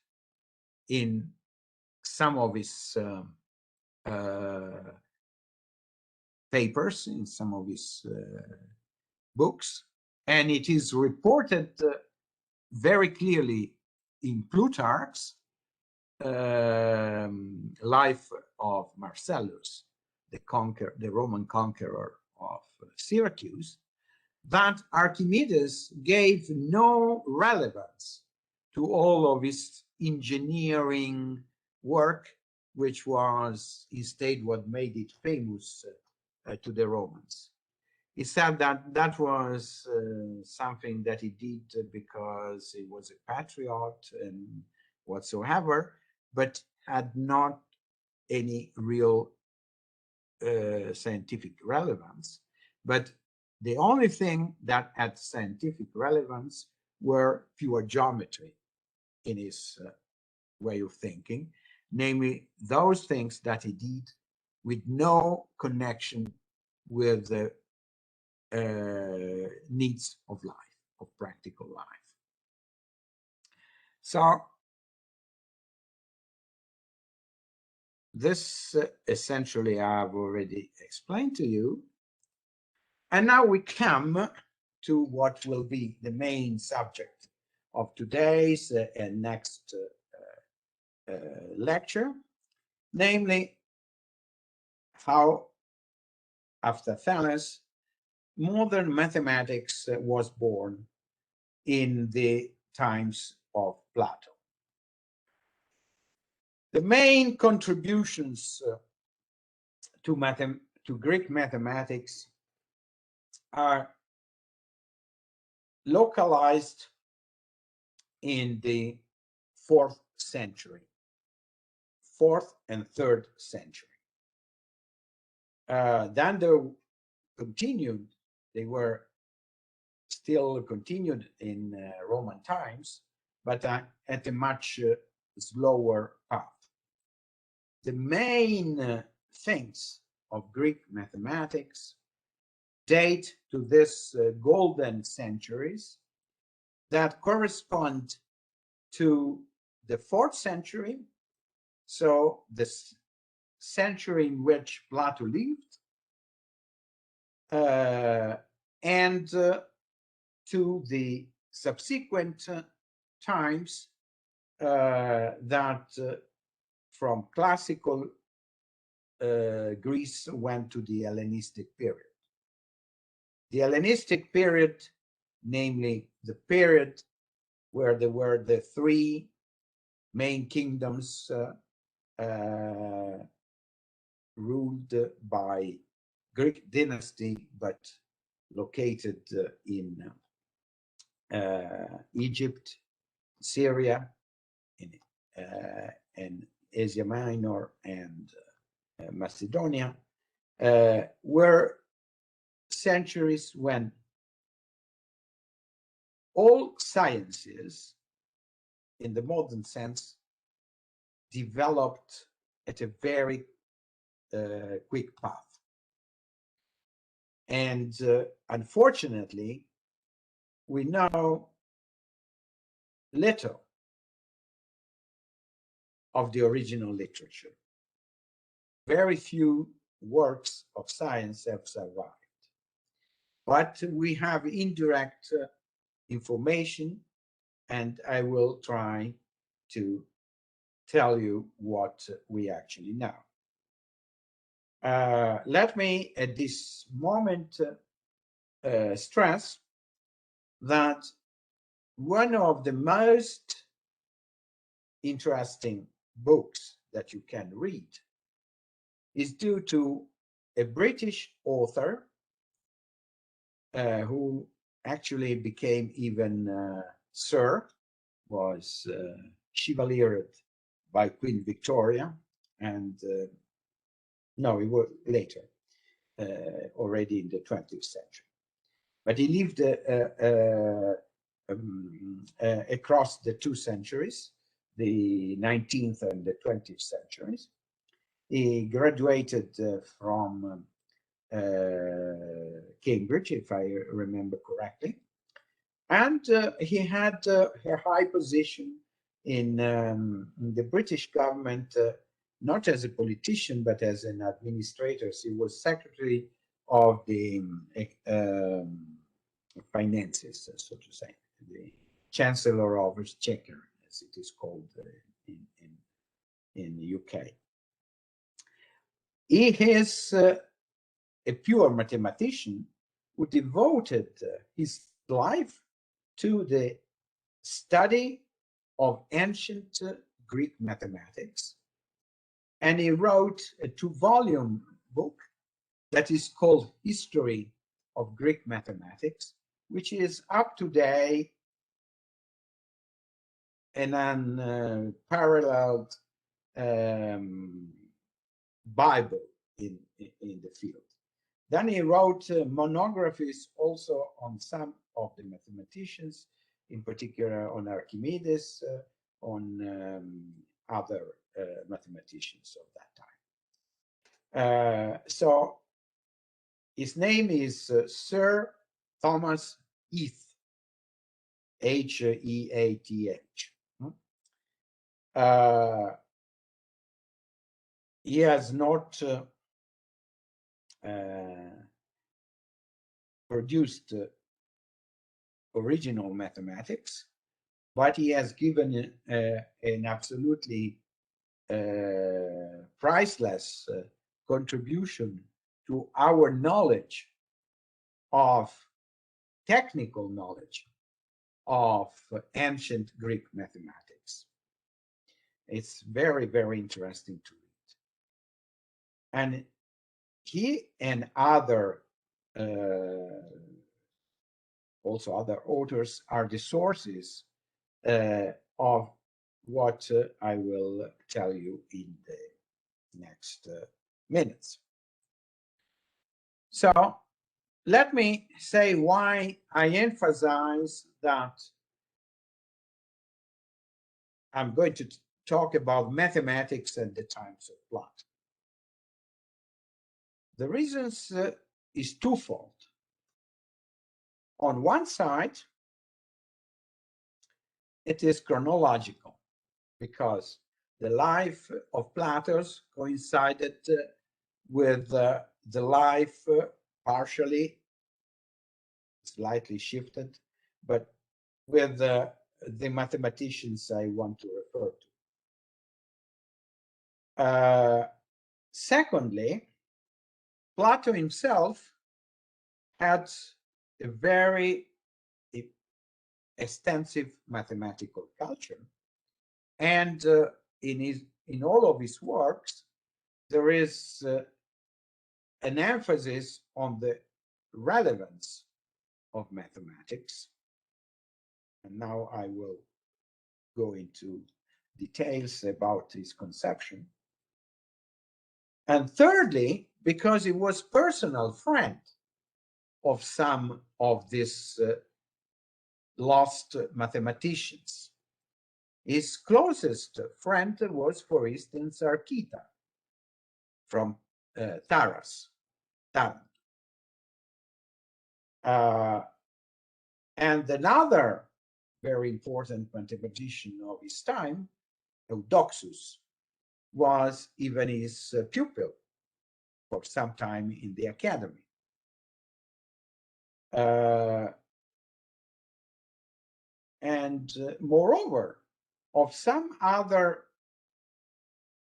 in some of his papers, in some of his books, and it is reported very clearly in Plutarch's life of Marcellus, the Roman conqueror of Syracuse, that Archimedes gave no relevance to all of his engineering work, which was instead what made it famous to the Romans. He said that that was something that he did because he was a patriot and whatsoever, but had not any real scientific relevance. But the only thing that had scientific relevance were pure geometry in his way of thinking, namely those things that he did with no connection with the needs of life, of practical life. So this essentially I've already explained to you. And now we come to what will be the main subject of today's and next lecture, namely how, after Thales, modern mathematics was born in the times of Plato. The main contributions to Greek mathematics are localized in the 4th century, 4th and 3rd century. Then they were still continued in Roman times, but at a much slower path. The main things of Greek mathematics date to this golden centuries that correspond to the 4th century, so this century in which Plato lived, and to the subsequent times that from classical Greece went to the Hellenistic period. The Hellenistic period, namely the period where there were the 3 main kingdoms ruled by Greek dynasty, but located in Egypt, Syria, in Asia Minor, and Macedonia, were centuries when all sciences, in the modern sense, developed at a very quick path. And unfortunately, we know little of the original literature. Very few works of science have survived. But we have indirect information, and I will try to tell you what we actually know. Let me at this moment stress that one of the most interesting books that you can read is due to a British author who actually became even Sir, was chivaliered by Queen Victoria, and no, it was later, already in the 20th century. But he lived across the 2 centuries, the 19th and the 20th centuries. He graduated from Cambridge, if I remember correctly. And he had a high position in the British government, not as a politician, but as an administrator. He was secretary of the finances, so to say, the Chancellor of Exchequer, as it is called in the UK. He is a pure mathematician who devoted his life to the study of ancient Greek mathematics. And he wrote a 2-volume book that is called History of Greek Mathematics, which is up to date an unparalleled Bible in the field. Then he wrote monographies also on some of the mathematicians, in particular on Archimedes, on other mathematicians of that time. So his name is Sir Thomas Heath, H-E-A-T-H. He has not produced original mathematics, but he has given an absolutely priceless contribution to our knowledge of technical knowledge of ancient Greek mathematics. It's very, very interesting to read. And he and other also other authors are the sources of what I will tell you in the next minutes. So let me say why I emphasize that I'm going to talk about mathematics at the times of Plato. The reasons is twofold. On one side, it is chronological, because the life of Plato coincided with the life partially, slightly shifted, but with the mathematicians I want to refer to. Secondly, Plato himself had a very extensive mathematical culture, and in all of his works there is an emphasis on the relevance of mathematics. And now I will go into details about his conception. And thirdly, because he was personal friend of some of these lost mathematicians. His closest friend was, for instance, Archita from Taras. And another very important mathematician of his time, Eudoxus, was even his pupil for some time in the academy. And moreover, of some other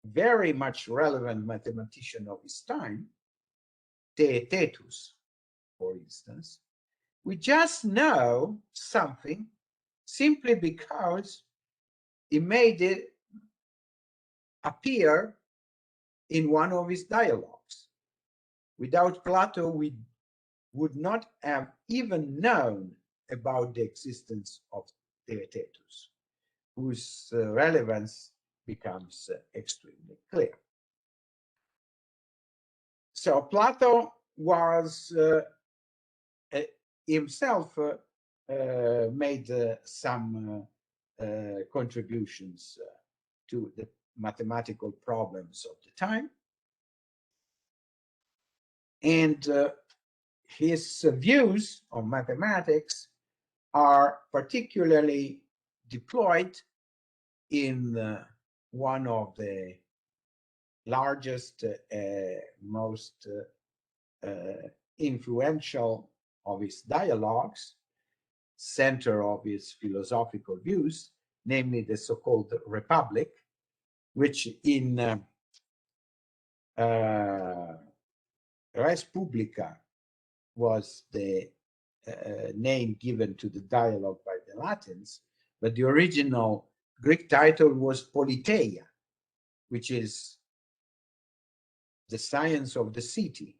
very much relevant mathematician of his time, XXth, for instance, we just know something simply because he made it appear in one of his dialogues. Without Plato, we would not have even known about the existence of XXth, whose relevance becomes extremely clear. So Plato was himself made some contributions to the mathematical problems of the time. And his views on mathematics are particularly deployed in one of the largest, most influential of his dialogues, center of his philosophical views, namely the so-called Republic, which in Res Publica was the name given to the dialogue by the Latins, but the original Greek title was Politeia, which is the science of the city.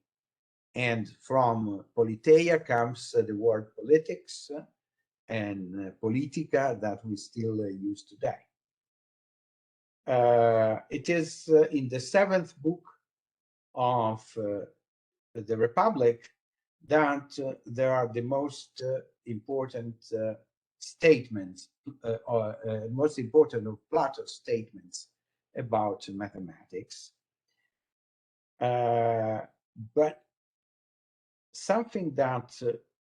And from Politeia comes the word politics and politica that we still use today. It is in the 7th book of the Republic that there are the most important statements, most important of Plato's statements about mathematics. But something that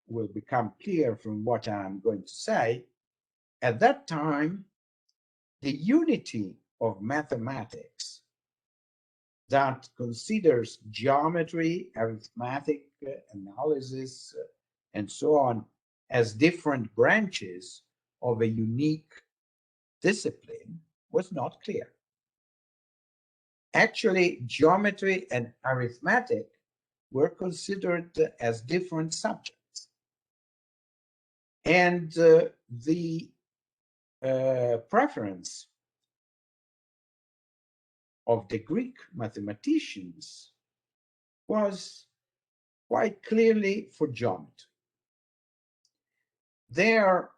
will become clear from what I'm going to say, at that time, the unity of mathematics that considers geometry, arithmetic, analysis, and so on as different branches of a unique discipline was not clear. Actually, geometry and arithmetic were considered as different subjects. And the preference of the Greek mathematicians was quite clearly for geometry. Their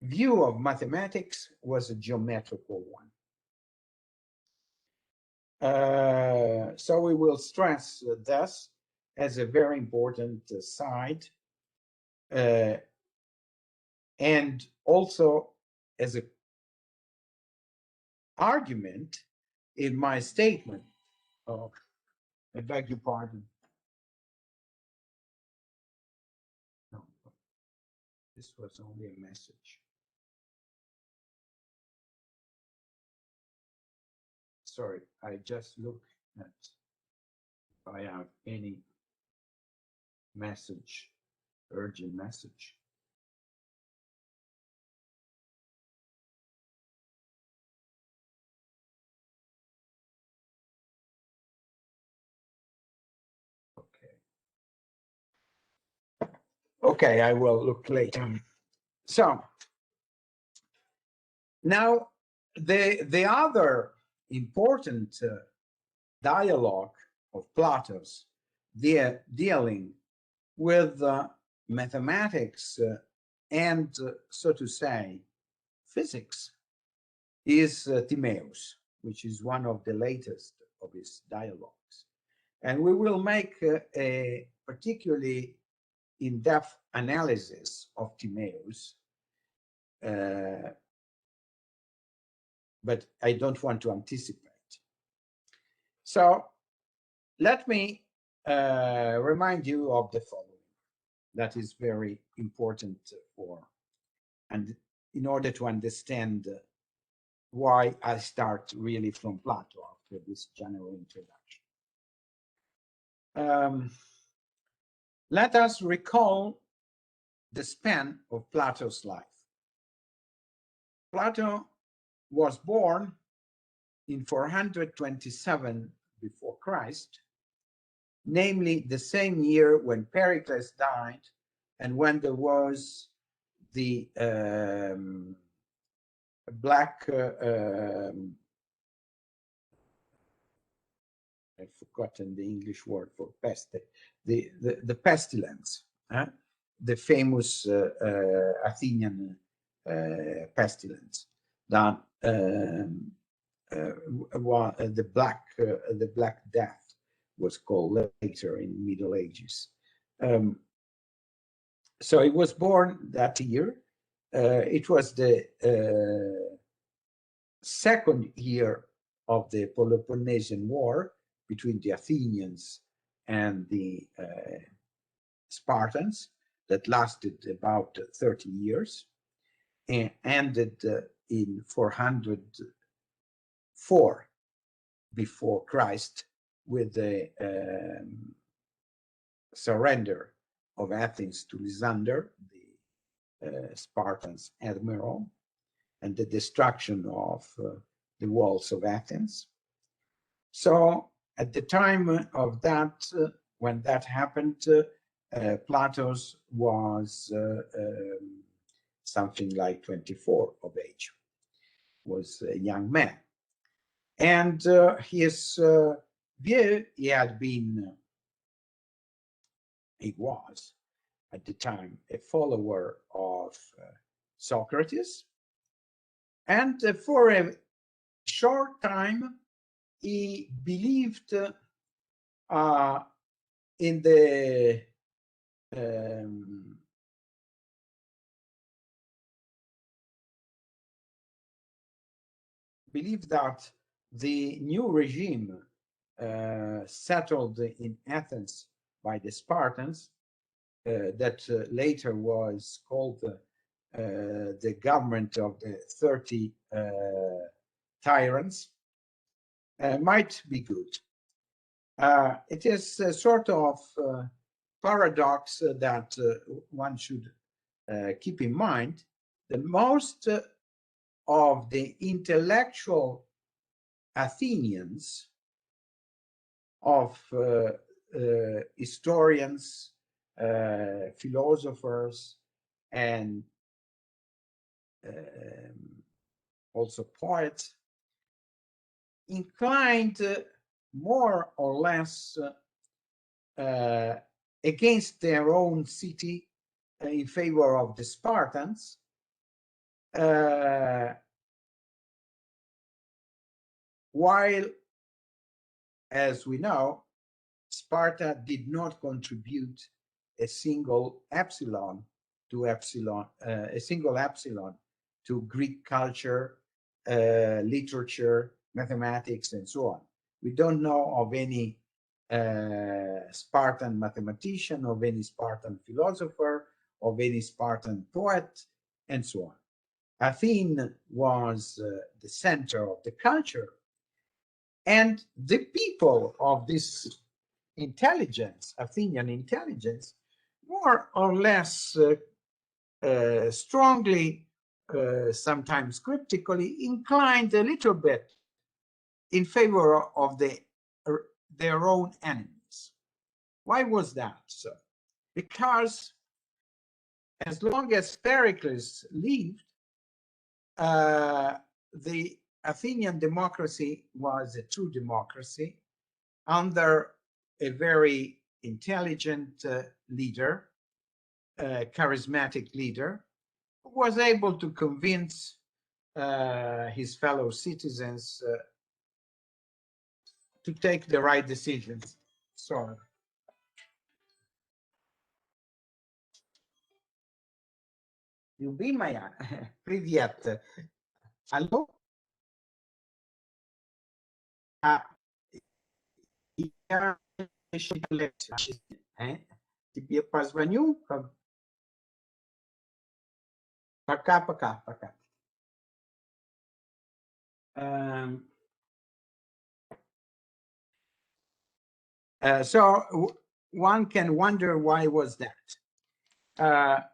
view of mathematics was a geometrical one. So we will stress this as a very important side, and also as an argument in my statement. Oh, I beg your pardon. No. This was only a message. Sorry, I just look at if I have any message, urgent message. Okay, I will look later. So now the other important dialogue of Plato's dealing with mathematics and, so to say, physics is Timaeus, which is one of the latest of his dialogues. And we will make a particularly in-depth analysis of Timaeus, but I don't want to anticipate. So let me remind you of the following. That is very important and in order to understand why I start really from Plato after this general introduction. Let us recall the span of Plato's life. Plato was born in 427 before Christ, namely the same year when Pericles died and when there was the black I've forgotten the English word for pest, the pestilence, the famous Athenian pestilence that the Black Death was called later in Middle Ages. So he was born that year. It was the second year of the Peloponnesian War between the Athenians and the Spartans that lasted about 30 years and ended in 404 before Christ with the surrender of Athens to Lysander, the Spartans' admiral, and the destruction of the walls of Athens. So at the time of that, when that happened, Plato's was something like 24 of age, was a young man. And his view, he was at the time a follower of Socrates. And for a short time, he believed in the believed that the new regime settled in Athens by the Spartans, that later was called the government of the 30 tyrants, might be good. It is a sort of paradox that one should keep in mind. The most of the intellectual Athenians, of historians, philosophers, and also poets, inclined more or less against their own city in favor of the Spartans, while, as we know, Sparta did not contribute a single epsilon to Greek culture, literature, mathematics, and so on. We don't know of any Spartan mathematician, of any Spartan philosopher, of any Spartan poet, and so on. Athens was the center of the culture, and the people of this intelligence, Athenian intelligence, more or less strongly, sometimes cryptically, inclined a little bit in favor of their own enemies. Why was that so? Because as long as Pericles lived, the Athenian democracy was a true democracy under a very intelligent leader, charismatic leader, who was able to convince his fellow citizens to take the right decisions. Sorry. Любимая, привет. Алло? Я еще лекцию. Тебе позвоню. Пока. So one can wonder why was that.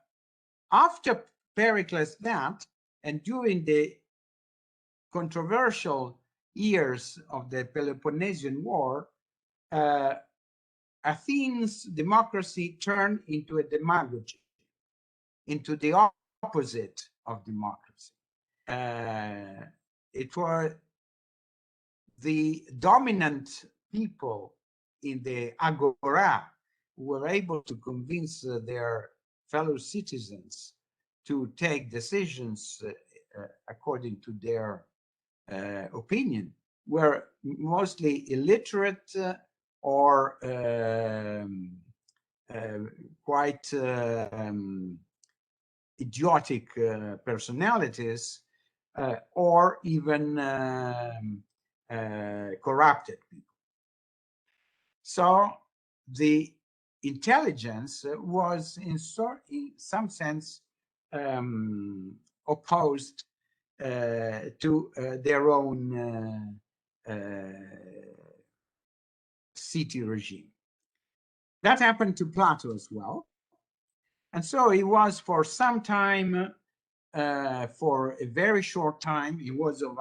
After Pericles' death, and during the controversial years of the Peloponnesian War, Athens' democracy turned into a demagogy, into the opposite of democracy. It was the dominant people in the agora who were able to convince their fellow citizens to take decisions according to their opinion, were mostly illiterate or quite idiotic personalities, or even corrupted people. So the intelligence was in some sense opposed to their own city regime. That happened to Plato as well. And so he was for some time, for a very short time, he was of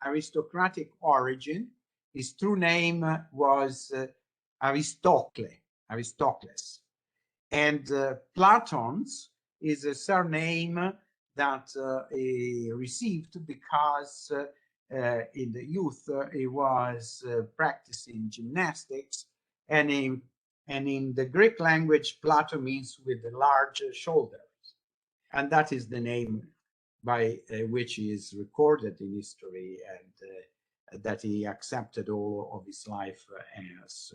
aristocratic origin. His true name was Aristocles. And Platon's is a surname that he received because in the youth he was practicing gymnastics, and in the Greek language, Plato means with the large shoulders, and that is the name by which he is recorded in history, and that he accepted all of his life as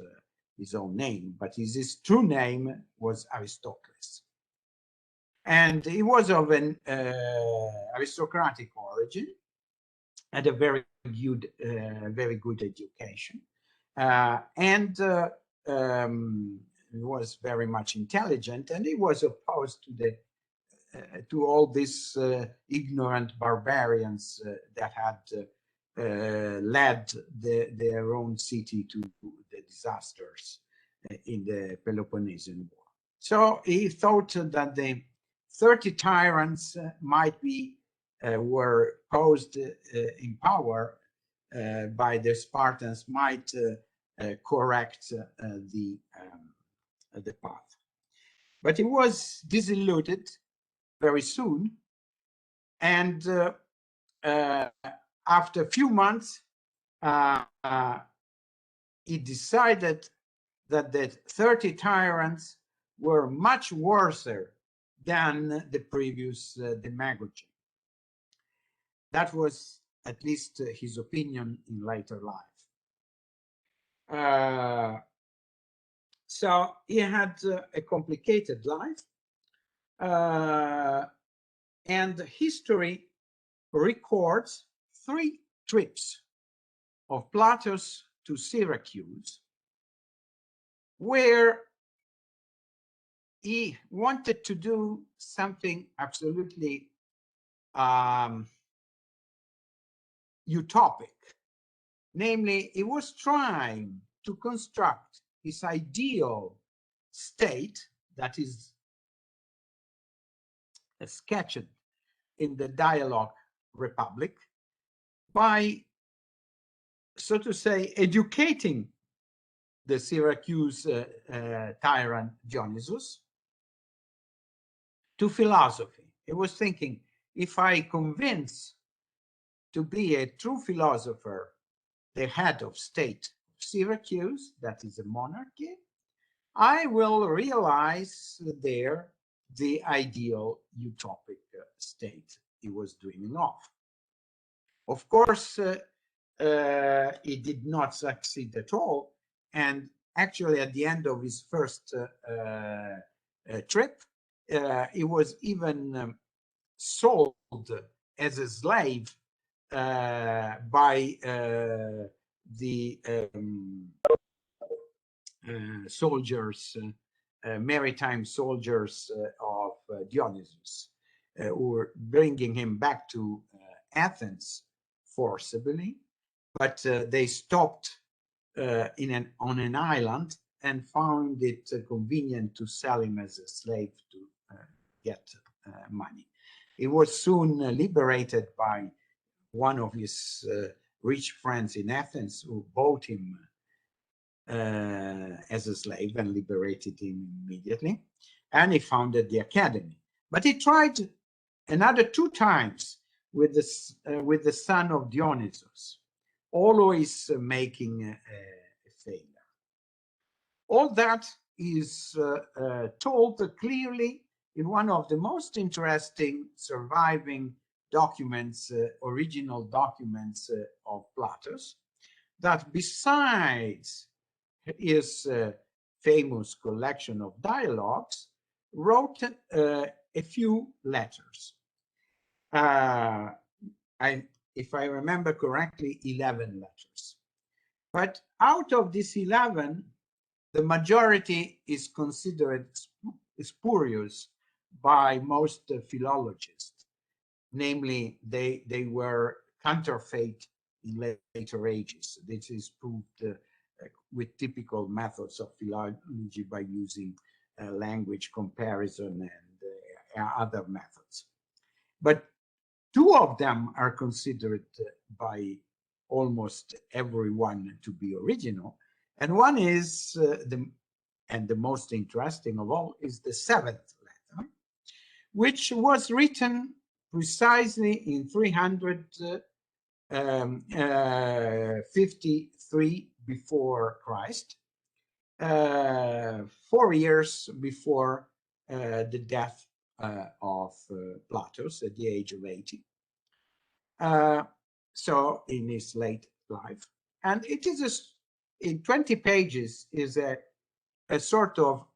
his own name. But his true name was Aristocles. And he was of an aristocratic origin, had a very good education, and he was very much intelligent, and he was opposed to all these ignorant barbarians that had led their own city to the disasters in the Peloponnesian War. So he thought that the 30 tyrants might be were posed in power by the Spartans, might correct the path. But he was disillusioned very soon, and after a few months, he decided that the 30 tyrants were much worse than the previous demagogy. That was at least his opinion in later life. So he had a complicated life, and history records 3 trips of Plato's to Syracuse, where he wanted to do something absolutely utopic. Namely, he was trying to construct his ideal state that is sketched in the dialogue Republic by, so to say, educating the Syracuse tyrant Dionysus to philosophy. He was thinking, if I convince to be a true philosopher the head of state of Syracuse, that is a monarchy, I will realize there the ideal utopic state he was dreaming of. Of course, he did not succeed at all. And actually, at the end of his first trip, he was even sold as a slave by the soldiers, maritime soldiers of Dionysus, who were bringing him back to Athens forcibly, but they stopped on an island and found it convenient to sell him as a slave to get money. He was soon liberated by one of his rich friends in Athens who bought him as a slave and liberated him immediately. And he founded the academy. But he tried another 2 times with the son of Dionysus, always making a failure. All that is told clearly in one of the most interesting surviving documents, original documents of Plato's, that besides his famous collection of dialogues, wrote a few letters. If I remember correctly, 11 letters. But out of these 11, the majority is considered spurious by most philologists. Namely, they were counterfeit in later ages. This is proved with typical methods of philology by using language comparison and other methods. But 2 of them are considered by almost everyone to be original. And one is, the most interesting of all, is the 7th letter, which was written precisely in 353 before Christ, 4 years before the death of Plato at the age of 80. So in his late life. And it is in 20 pages is a sort of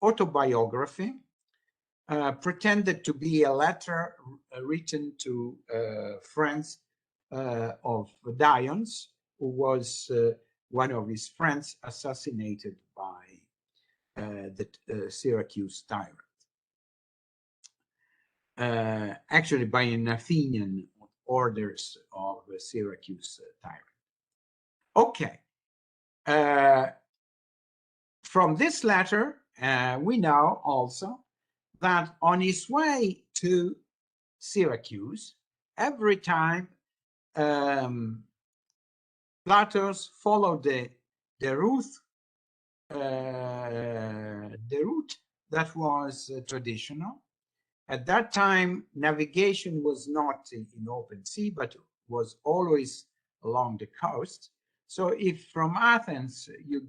autobiography, pretended to be a letter written to friends of Dion's, who was one of his friends assassinated by the Syracuse tyrant. Actually by an Athenian orders of Syracuse tyrant. Okay. From this letter, we know also that on his way to Syracuse, every time Plato's followed the route that was traditional. At that time, navigation was not in open sea, but was always along the coast. So if from Athens you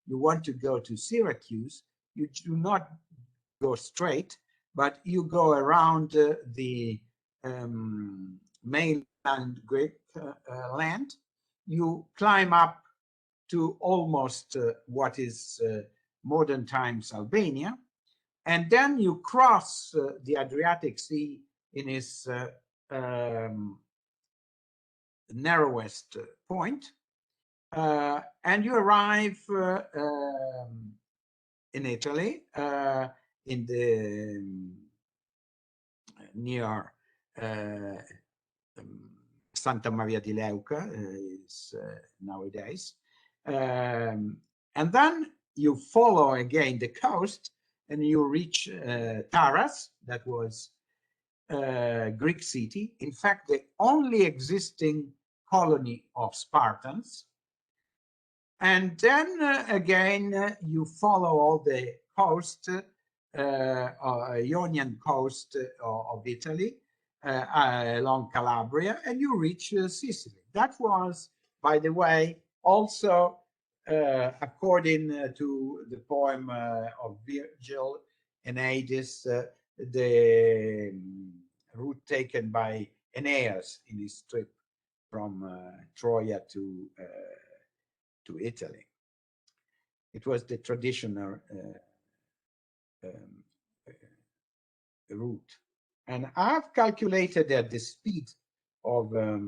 want to go to Syracuse, you do not go straight, but you go around the mainland Greek land. You climb up to almost what is modern times Albania, and then you cross the Adriatic Sea in its narrowest point, and you arrive in Italy, in the near Santa Maria di Leuca is nowadays. And then you follow again the coast and you reach Taras, that was Greek city. In fact, the only existing colony of Spartans. And then again, you follow all the coast, Ionian coast of Italy, along Calabria, and you reach Sicily. That was, by the way, also according to the poem of Virgil, Aeneas, the route taken by Aeneas in his trip from Troy to Italy. It was the traditional route. And I've calculated that the speed of a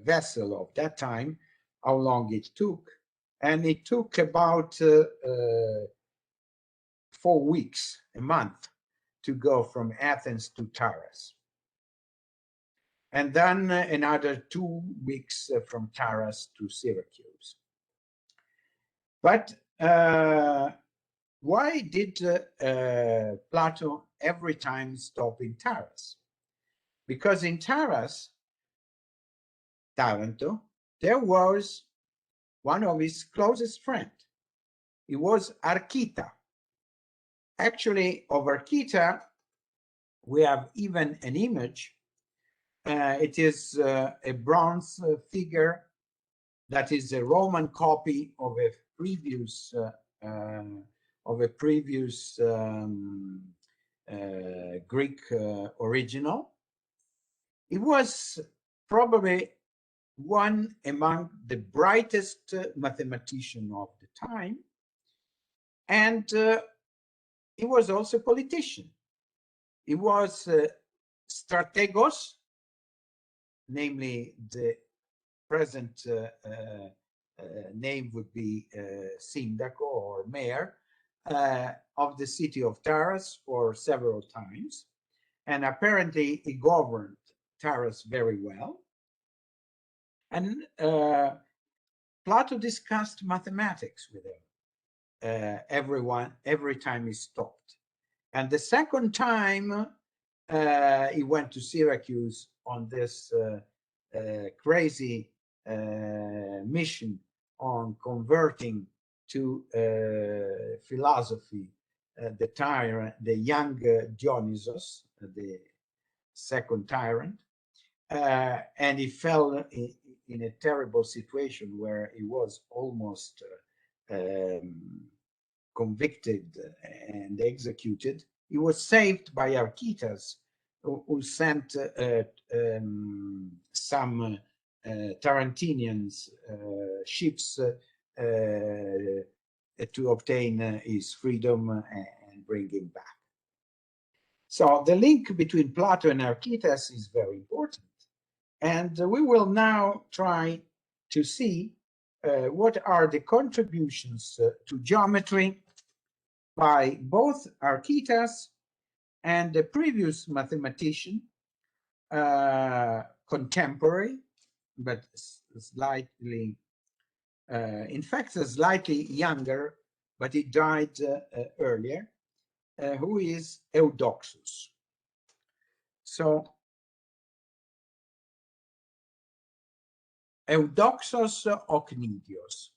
vessel of that time, how long it took, and it took about 4 weeks, a month, to go from Athens to Taras. And then another 2 weeks from Taras to Syracuse. But why did Plato every time stop in Taras? Because in Taras, Taranto, there was one of his closest friends. It was Archita. Actually, of Archita, we have even an image. It is a bronze figure that is a Roman copy of a previous Greek original. It was probably one among the brightest mathematicians of the time, and he was also a politician. He was strategos, namely the present name would be Sindaco or mayor of the city of Taras for several times. And apparently he governed Taras very well. And Plato discussed mathematics with him, every time he stopped. And the second time he went to Syracuse on this crazy mission on converting to philosophy the young Dionysus, the second tyrant, and he fell in a terrible situation where he was almost convicted and executed. He was saved by Archytas, who sent some Tarantinians ships to obtain his freedom and bring him back. So the link between Plato and Archytas is very important. And we will now try to see what are the contributions to geometry by both Archytas and the previous mathematician, contemporary, but slightly, in fact, slightly younger, but he died earlier, who is Eudoxus. So, Eudoxos Oknidios.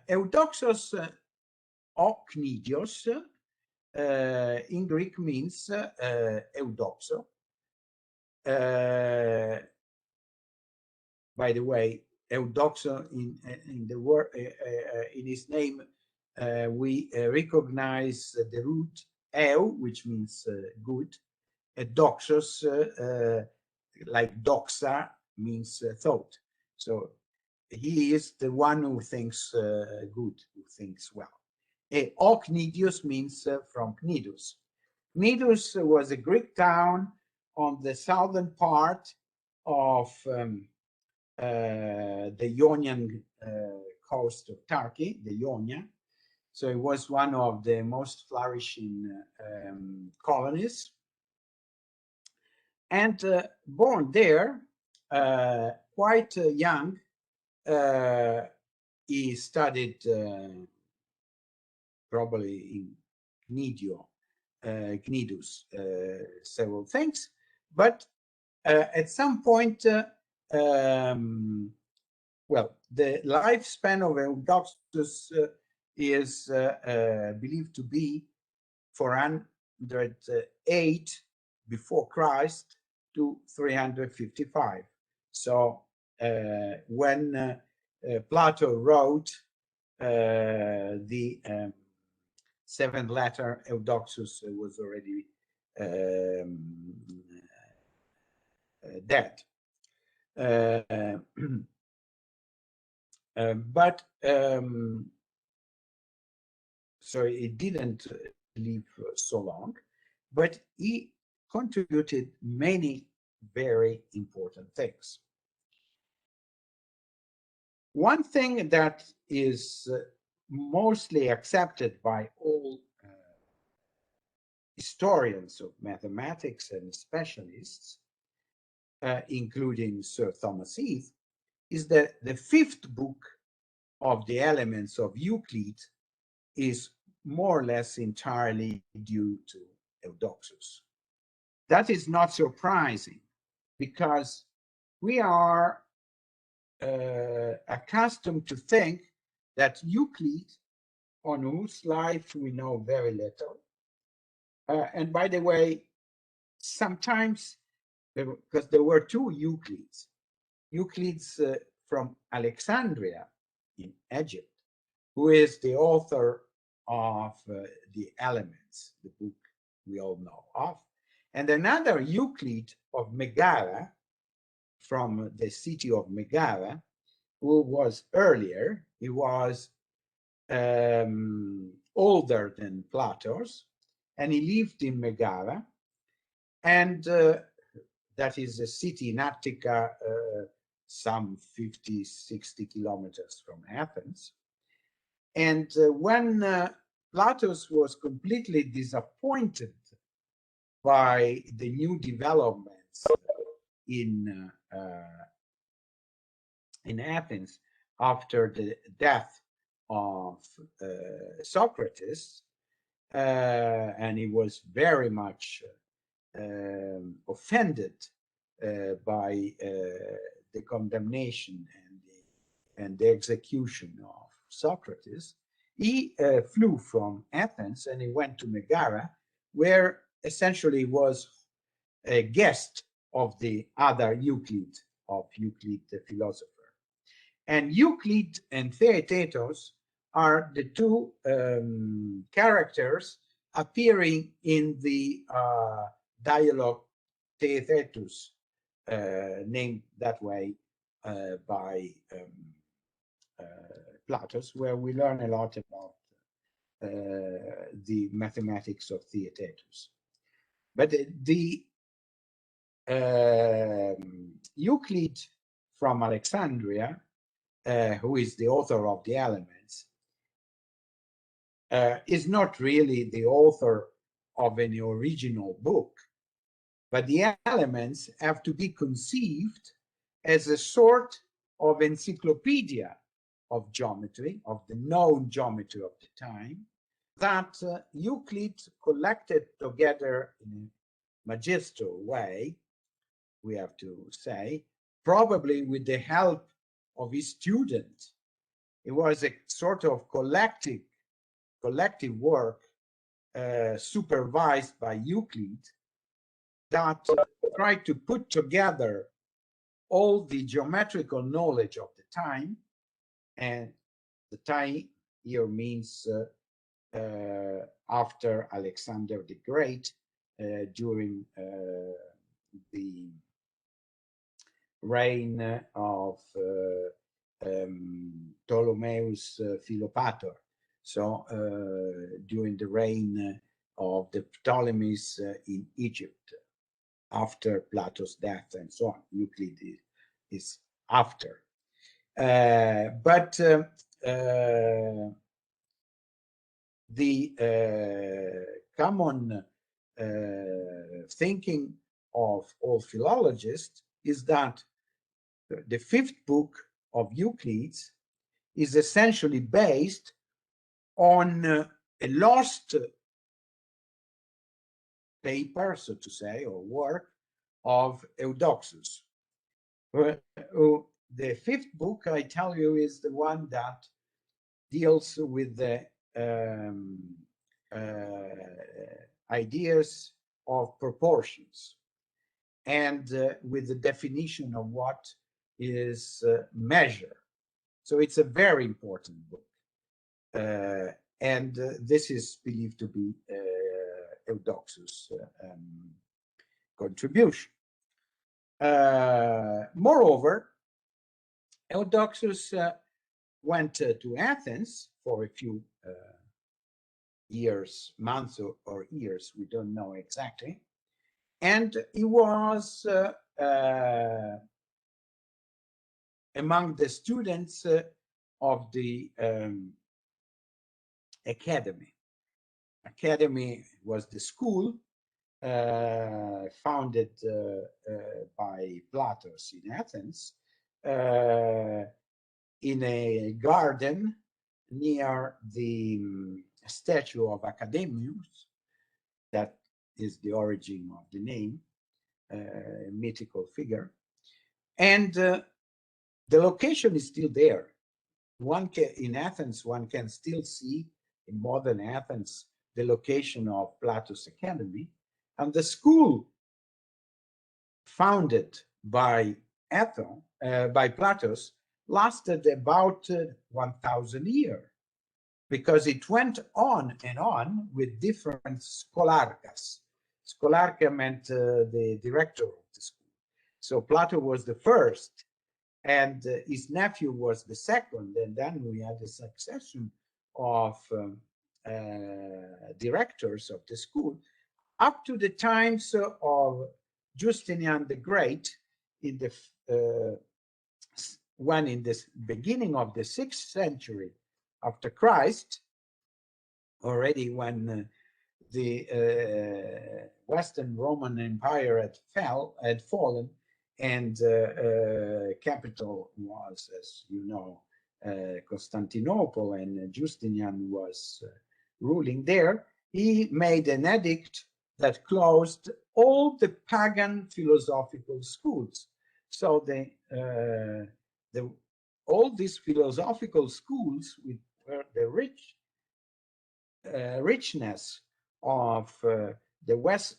Eudoxos Oknidios in Greek means Eudoxo. By the way, Eudoxo in the word in his name, we recognize the root eu, which means good. Doxos, like doxa, means thought. So he is the one who thinks good, who thinks well. Oknidios means from Cnidus. Cnidus was a Greek town on the southern part of the Ionian coast of Turkey, the Ionia. So it was one of the most flourishing colonies. And born there, quite young, he studied probably in Gnidus, several things, but at some point, well, the lifespan of Eudoxus is believed to be 408 before Christ to 355. So when Plato wrote the seventh letter, Eudoxus was already dead. But so it didn't live so long, but he contributed many very important things. One thing that is mostly accepted by all historians of mathematics and specialists, including Sir Thomas Heath, is that the fifth book of the Elements of Euclid is more or less entirely due to Eudoxus. That is not surprising because we are accustomed to think that Euclid, on whose life we know very little, and by the way, sometimes, because there were two Euclids, Euclid's from Alexandria in Egypt, who is the author of the Elements, the book we all know of, and another Euclid of Megara, from the city of Megara, who was earlier. He was older than Plato's, and he lived in Megara, and that is a city in Attica, some 50, 60 kilometers from Athens. And when Platus was completely disappointed by the new developments in Athens after the death of Socrates, and he was very much offended by the condemnation and the execution of Socrates. He flew from Athens and he went to Megara, where essentially was a guest of the other Euclid, of Euclid the philosopher. And Euclid and Theaetetus are the two characters appearing in the dialogue Theaetetus, named that way by Plato, where we learn a lot about the mathematics of Theaetetus. But the Euclid from Alexandria, who is the author of the Elements, is not really the author of any original book, but the Elements have to be conceived as a sort of encyclopedia of geometry, of the known geometry of the time, that Euclid collected together in a magistral way, we have to say, probably with the help of his student. It was a sort of collective work supervised by Euclid that tried to put together all the geometrical knowledge of the time, and the time here means after Alexander the Great, during the reign of Ptolemeus Philopator. So during the reign of the Ptolemies in Egypt, after Plato's death and so on. Euclid is after. But common thinking of all philologists is that the fifth book of Euclid is essentially based on a lost paper, so to say, or work of Eudoxus. The fifth book, I tell you, is the one that deals with the ideas of proportions and with the definition of what is measure. So it's a very important book. And this is believed to be Eudoxus' contribution. Moreover, Eudoxus went to Athens for a few years, months or years, we don't know exactly. And he was among the students of the academy. Academy was the school founded by Plato in Athens, in a garden near the statue of Academius. That is the origin of the name, mythical figure. And the location is still there. In Athens, one can still see in modern Athens the location of Plato's Academy, and the school founded by Plato lasted about 1,000 years, because it went on and on with different scholarchas. Scholarcha meant the director of the school. So Plato was the first, and his nephew was the second, and then we had a succession of directors of the school up to the times of Justinian the Great, in the when in the beginning of the 6th century after Christ, already when the Western Roman Empire had fallen, and capital was, as you know, Constantinople, and Justinian was ruling there. He made an edict that closed all the pagan philosophical schools. So all these philosophical schools, with the richness of the West,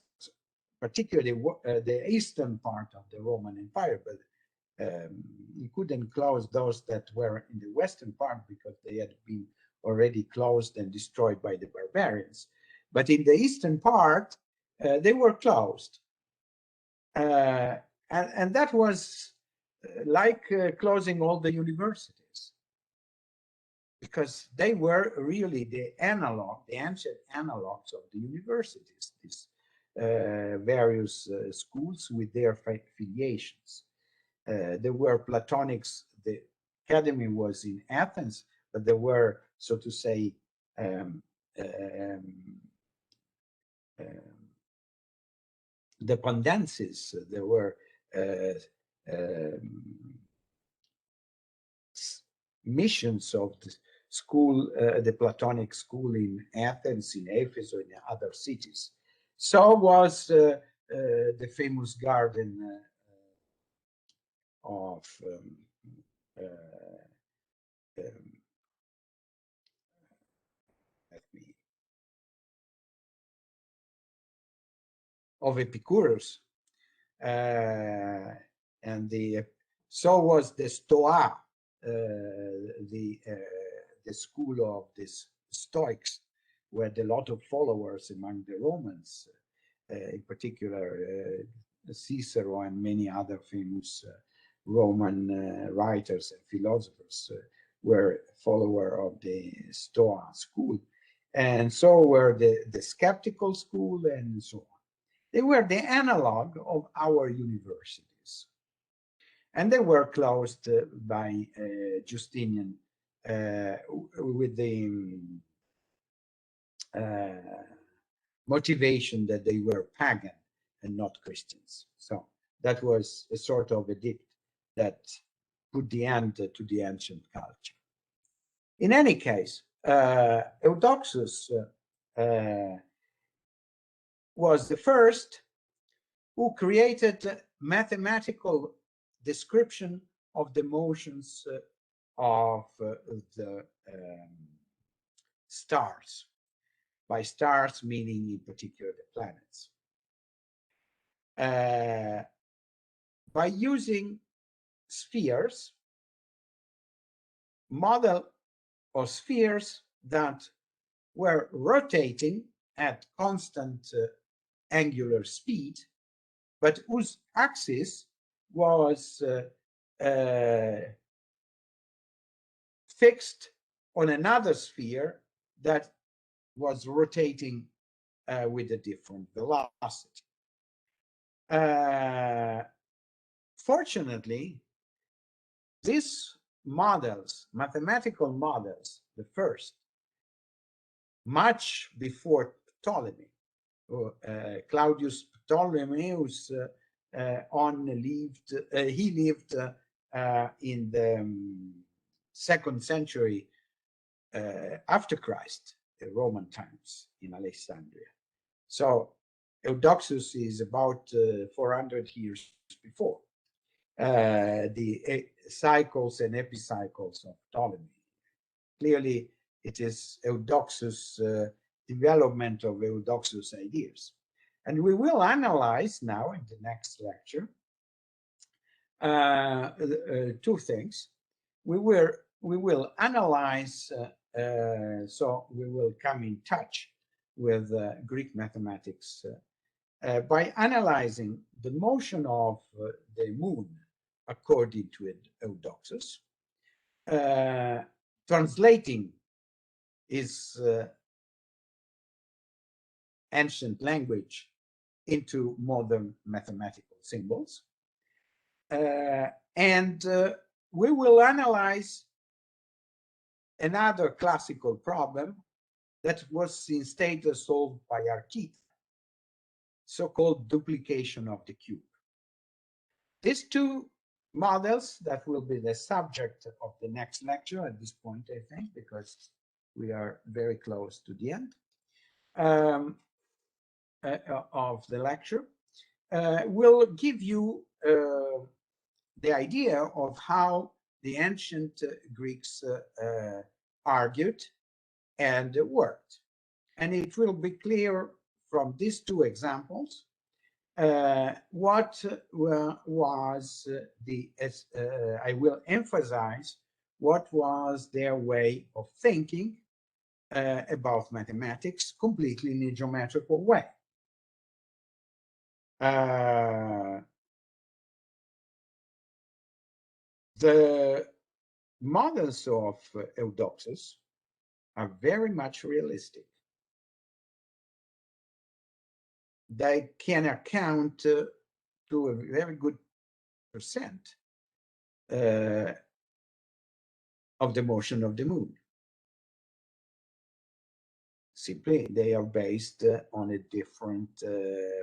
particularly the eastern part of the Roman Empire, but he couldn't close those that were in the western part because they had been already closed and destroyed by the barbarians. But in the eastern part, they were closed. And that was like closing all the universities, because they were really the ancient analogs of the universities, these various schools with their affiliations. There were Platonics, the academy was in Athens, but there were, so to say, dependencies. There were missions of the school, the Platonic school in Athens, in Ephesus, or in other cities. So was the famous garden of Epicurus, and so was the Stoa, the school of the Stoics, who had a lot of followers among the Romans, in particular Cicero and many other famous Roman writers and philosophers were follower of the Stoa school, and so were the skeptical school, and so on. They were the analog of our universities, and they were closed by Justinian with the motivation that they were pagan and not Christians. So that was a sort of edict that put the end to the ancient culture. In any case, Eudoxus was the first who created mathematical description of the motions of the stars. By stars, meaning in particular the planets. By using spheres, model of spheres that were rotating at constant angular speed, but whose axis was fixed on another sphere that was rotating with a different velocity. Fortunately, these models, mathematical models, the first, much before Ptolemy, Claudius Ptolemeus he lived in the 2nd century after Christ, the Roman times in Alexandria. So Eudoxus is about 400 years before the cycles and epicycles of Ptolemy. Clearly, it is Eudoxus' development of Eudoxus' ideas. And we will analyze now in the next lecture 2 things. We will analyze, so we will come in touch with Greek mathematics by analyzing the motion of the moon according to Eudoxus, translating his ancient language into modern mathematical symbols. And we will analyze another classical problem that was instead solved by XXth, so-called duplication of the cube. These 2 models that will be the subject of the next lecture at this point, I think, because we are very close to the end of the lecture, will give you the idea of how the ancient Greeks argued and worked. And it will be clear from these 2 examples what was I will emphasize what was their way of thinking about mathematics completely in a geometrical way. The models of Eudoxus are very much realistic. They can account to a very good percent of the motion of the moon. Simply, they are based on a different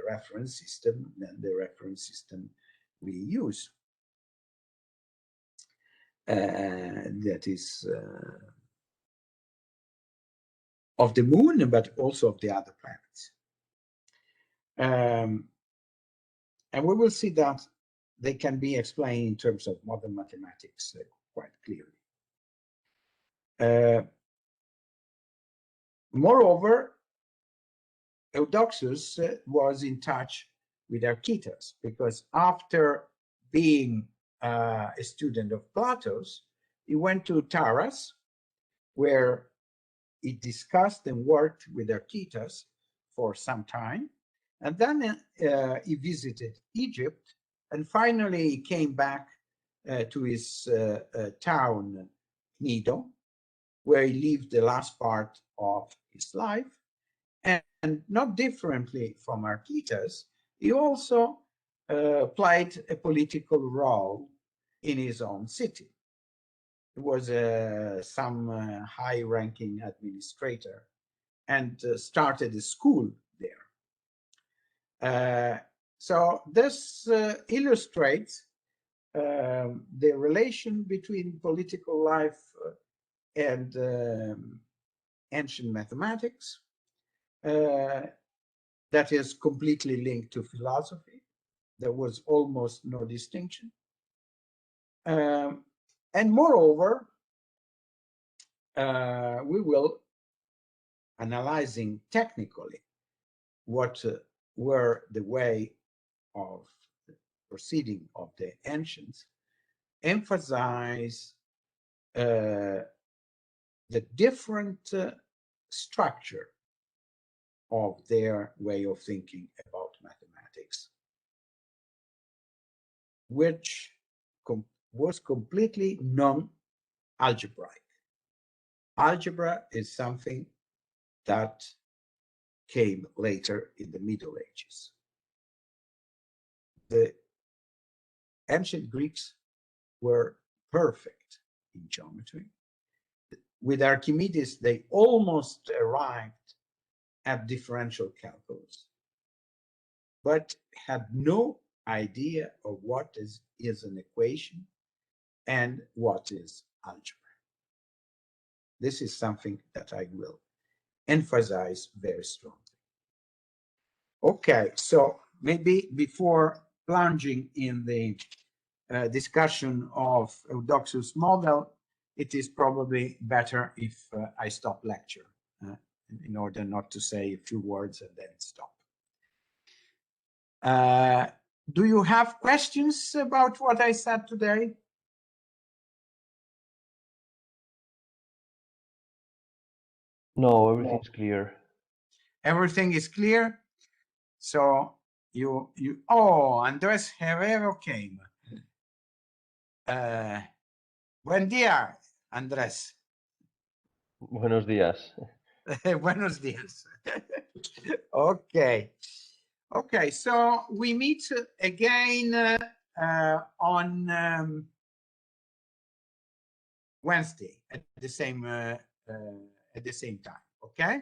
reference system than the reference system we use. That is of the moon, but also of the other planets. And we will see that they can be explained in terms of modern mathematics quite clearly. Moreover, Eudoxus was in touch with XXth, because after being a student of Plato's, he went to Taras, where he discussed and worked with XXth for some time. And then he visited Egypt, and finally he came back to his town, Nido, where he lived the last part of his life. And not differently from XXth, he also played a political role in his own city. was some high-ranking administrator and started a school there. So this illustrates the relation between political life and ancient mathematics that is completely linked to philosophy. There was almost no distinction. And moreover, we will, analyzing technically what were the way of proceeding of the ancients, emphasize the different structure of their way of thinking about mathematics, which was completely non-algebraic. Algebra is something that came later in the Middle Ages. The ancient Greeks were perfect in geometry. With Archimedes, they almost arrived at differential calculus, but had no idea of what is an equation and what is algebra. This is something that I will emphasize very strongly. Okay, so maybe before plunging in the discussion of Eudoxus' model, it is probably better if I stop lecture in order not to say a few words and then stop. Do you have questions about what I said today? No, everything's clear. Everything is clear. So oh, Andres Herrero came. Buen día, Andrés. Buenos días. Buenos días. Okay. Okay, so we meet again on Wednesday at the same time. Okay.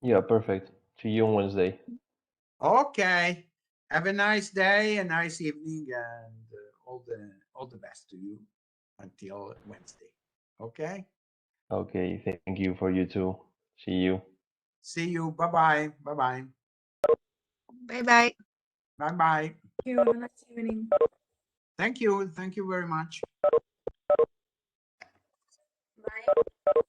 Yeah, perfect. See you on Wednesday. Okay. Have a nice day, a nice evening, and all the best to you until Wednesday. Okay. Okay, thank you for you too. See you. See you. Bye-bye. Bye-bye. Bye-bye. Bye-bye. Thank you. Have a nice evening. Thank you. Thank you very much. Bye.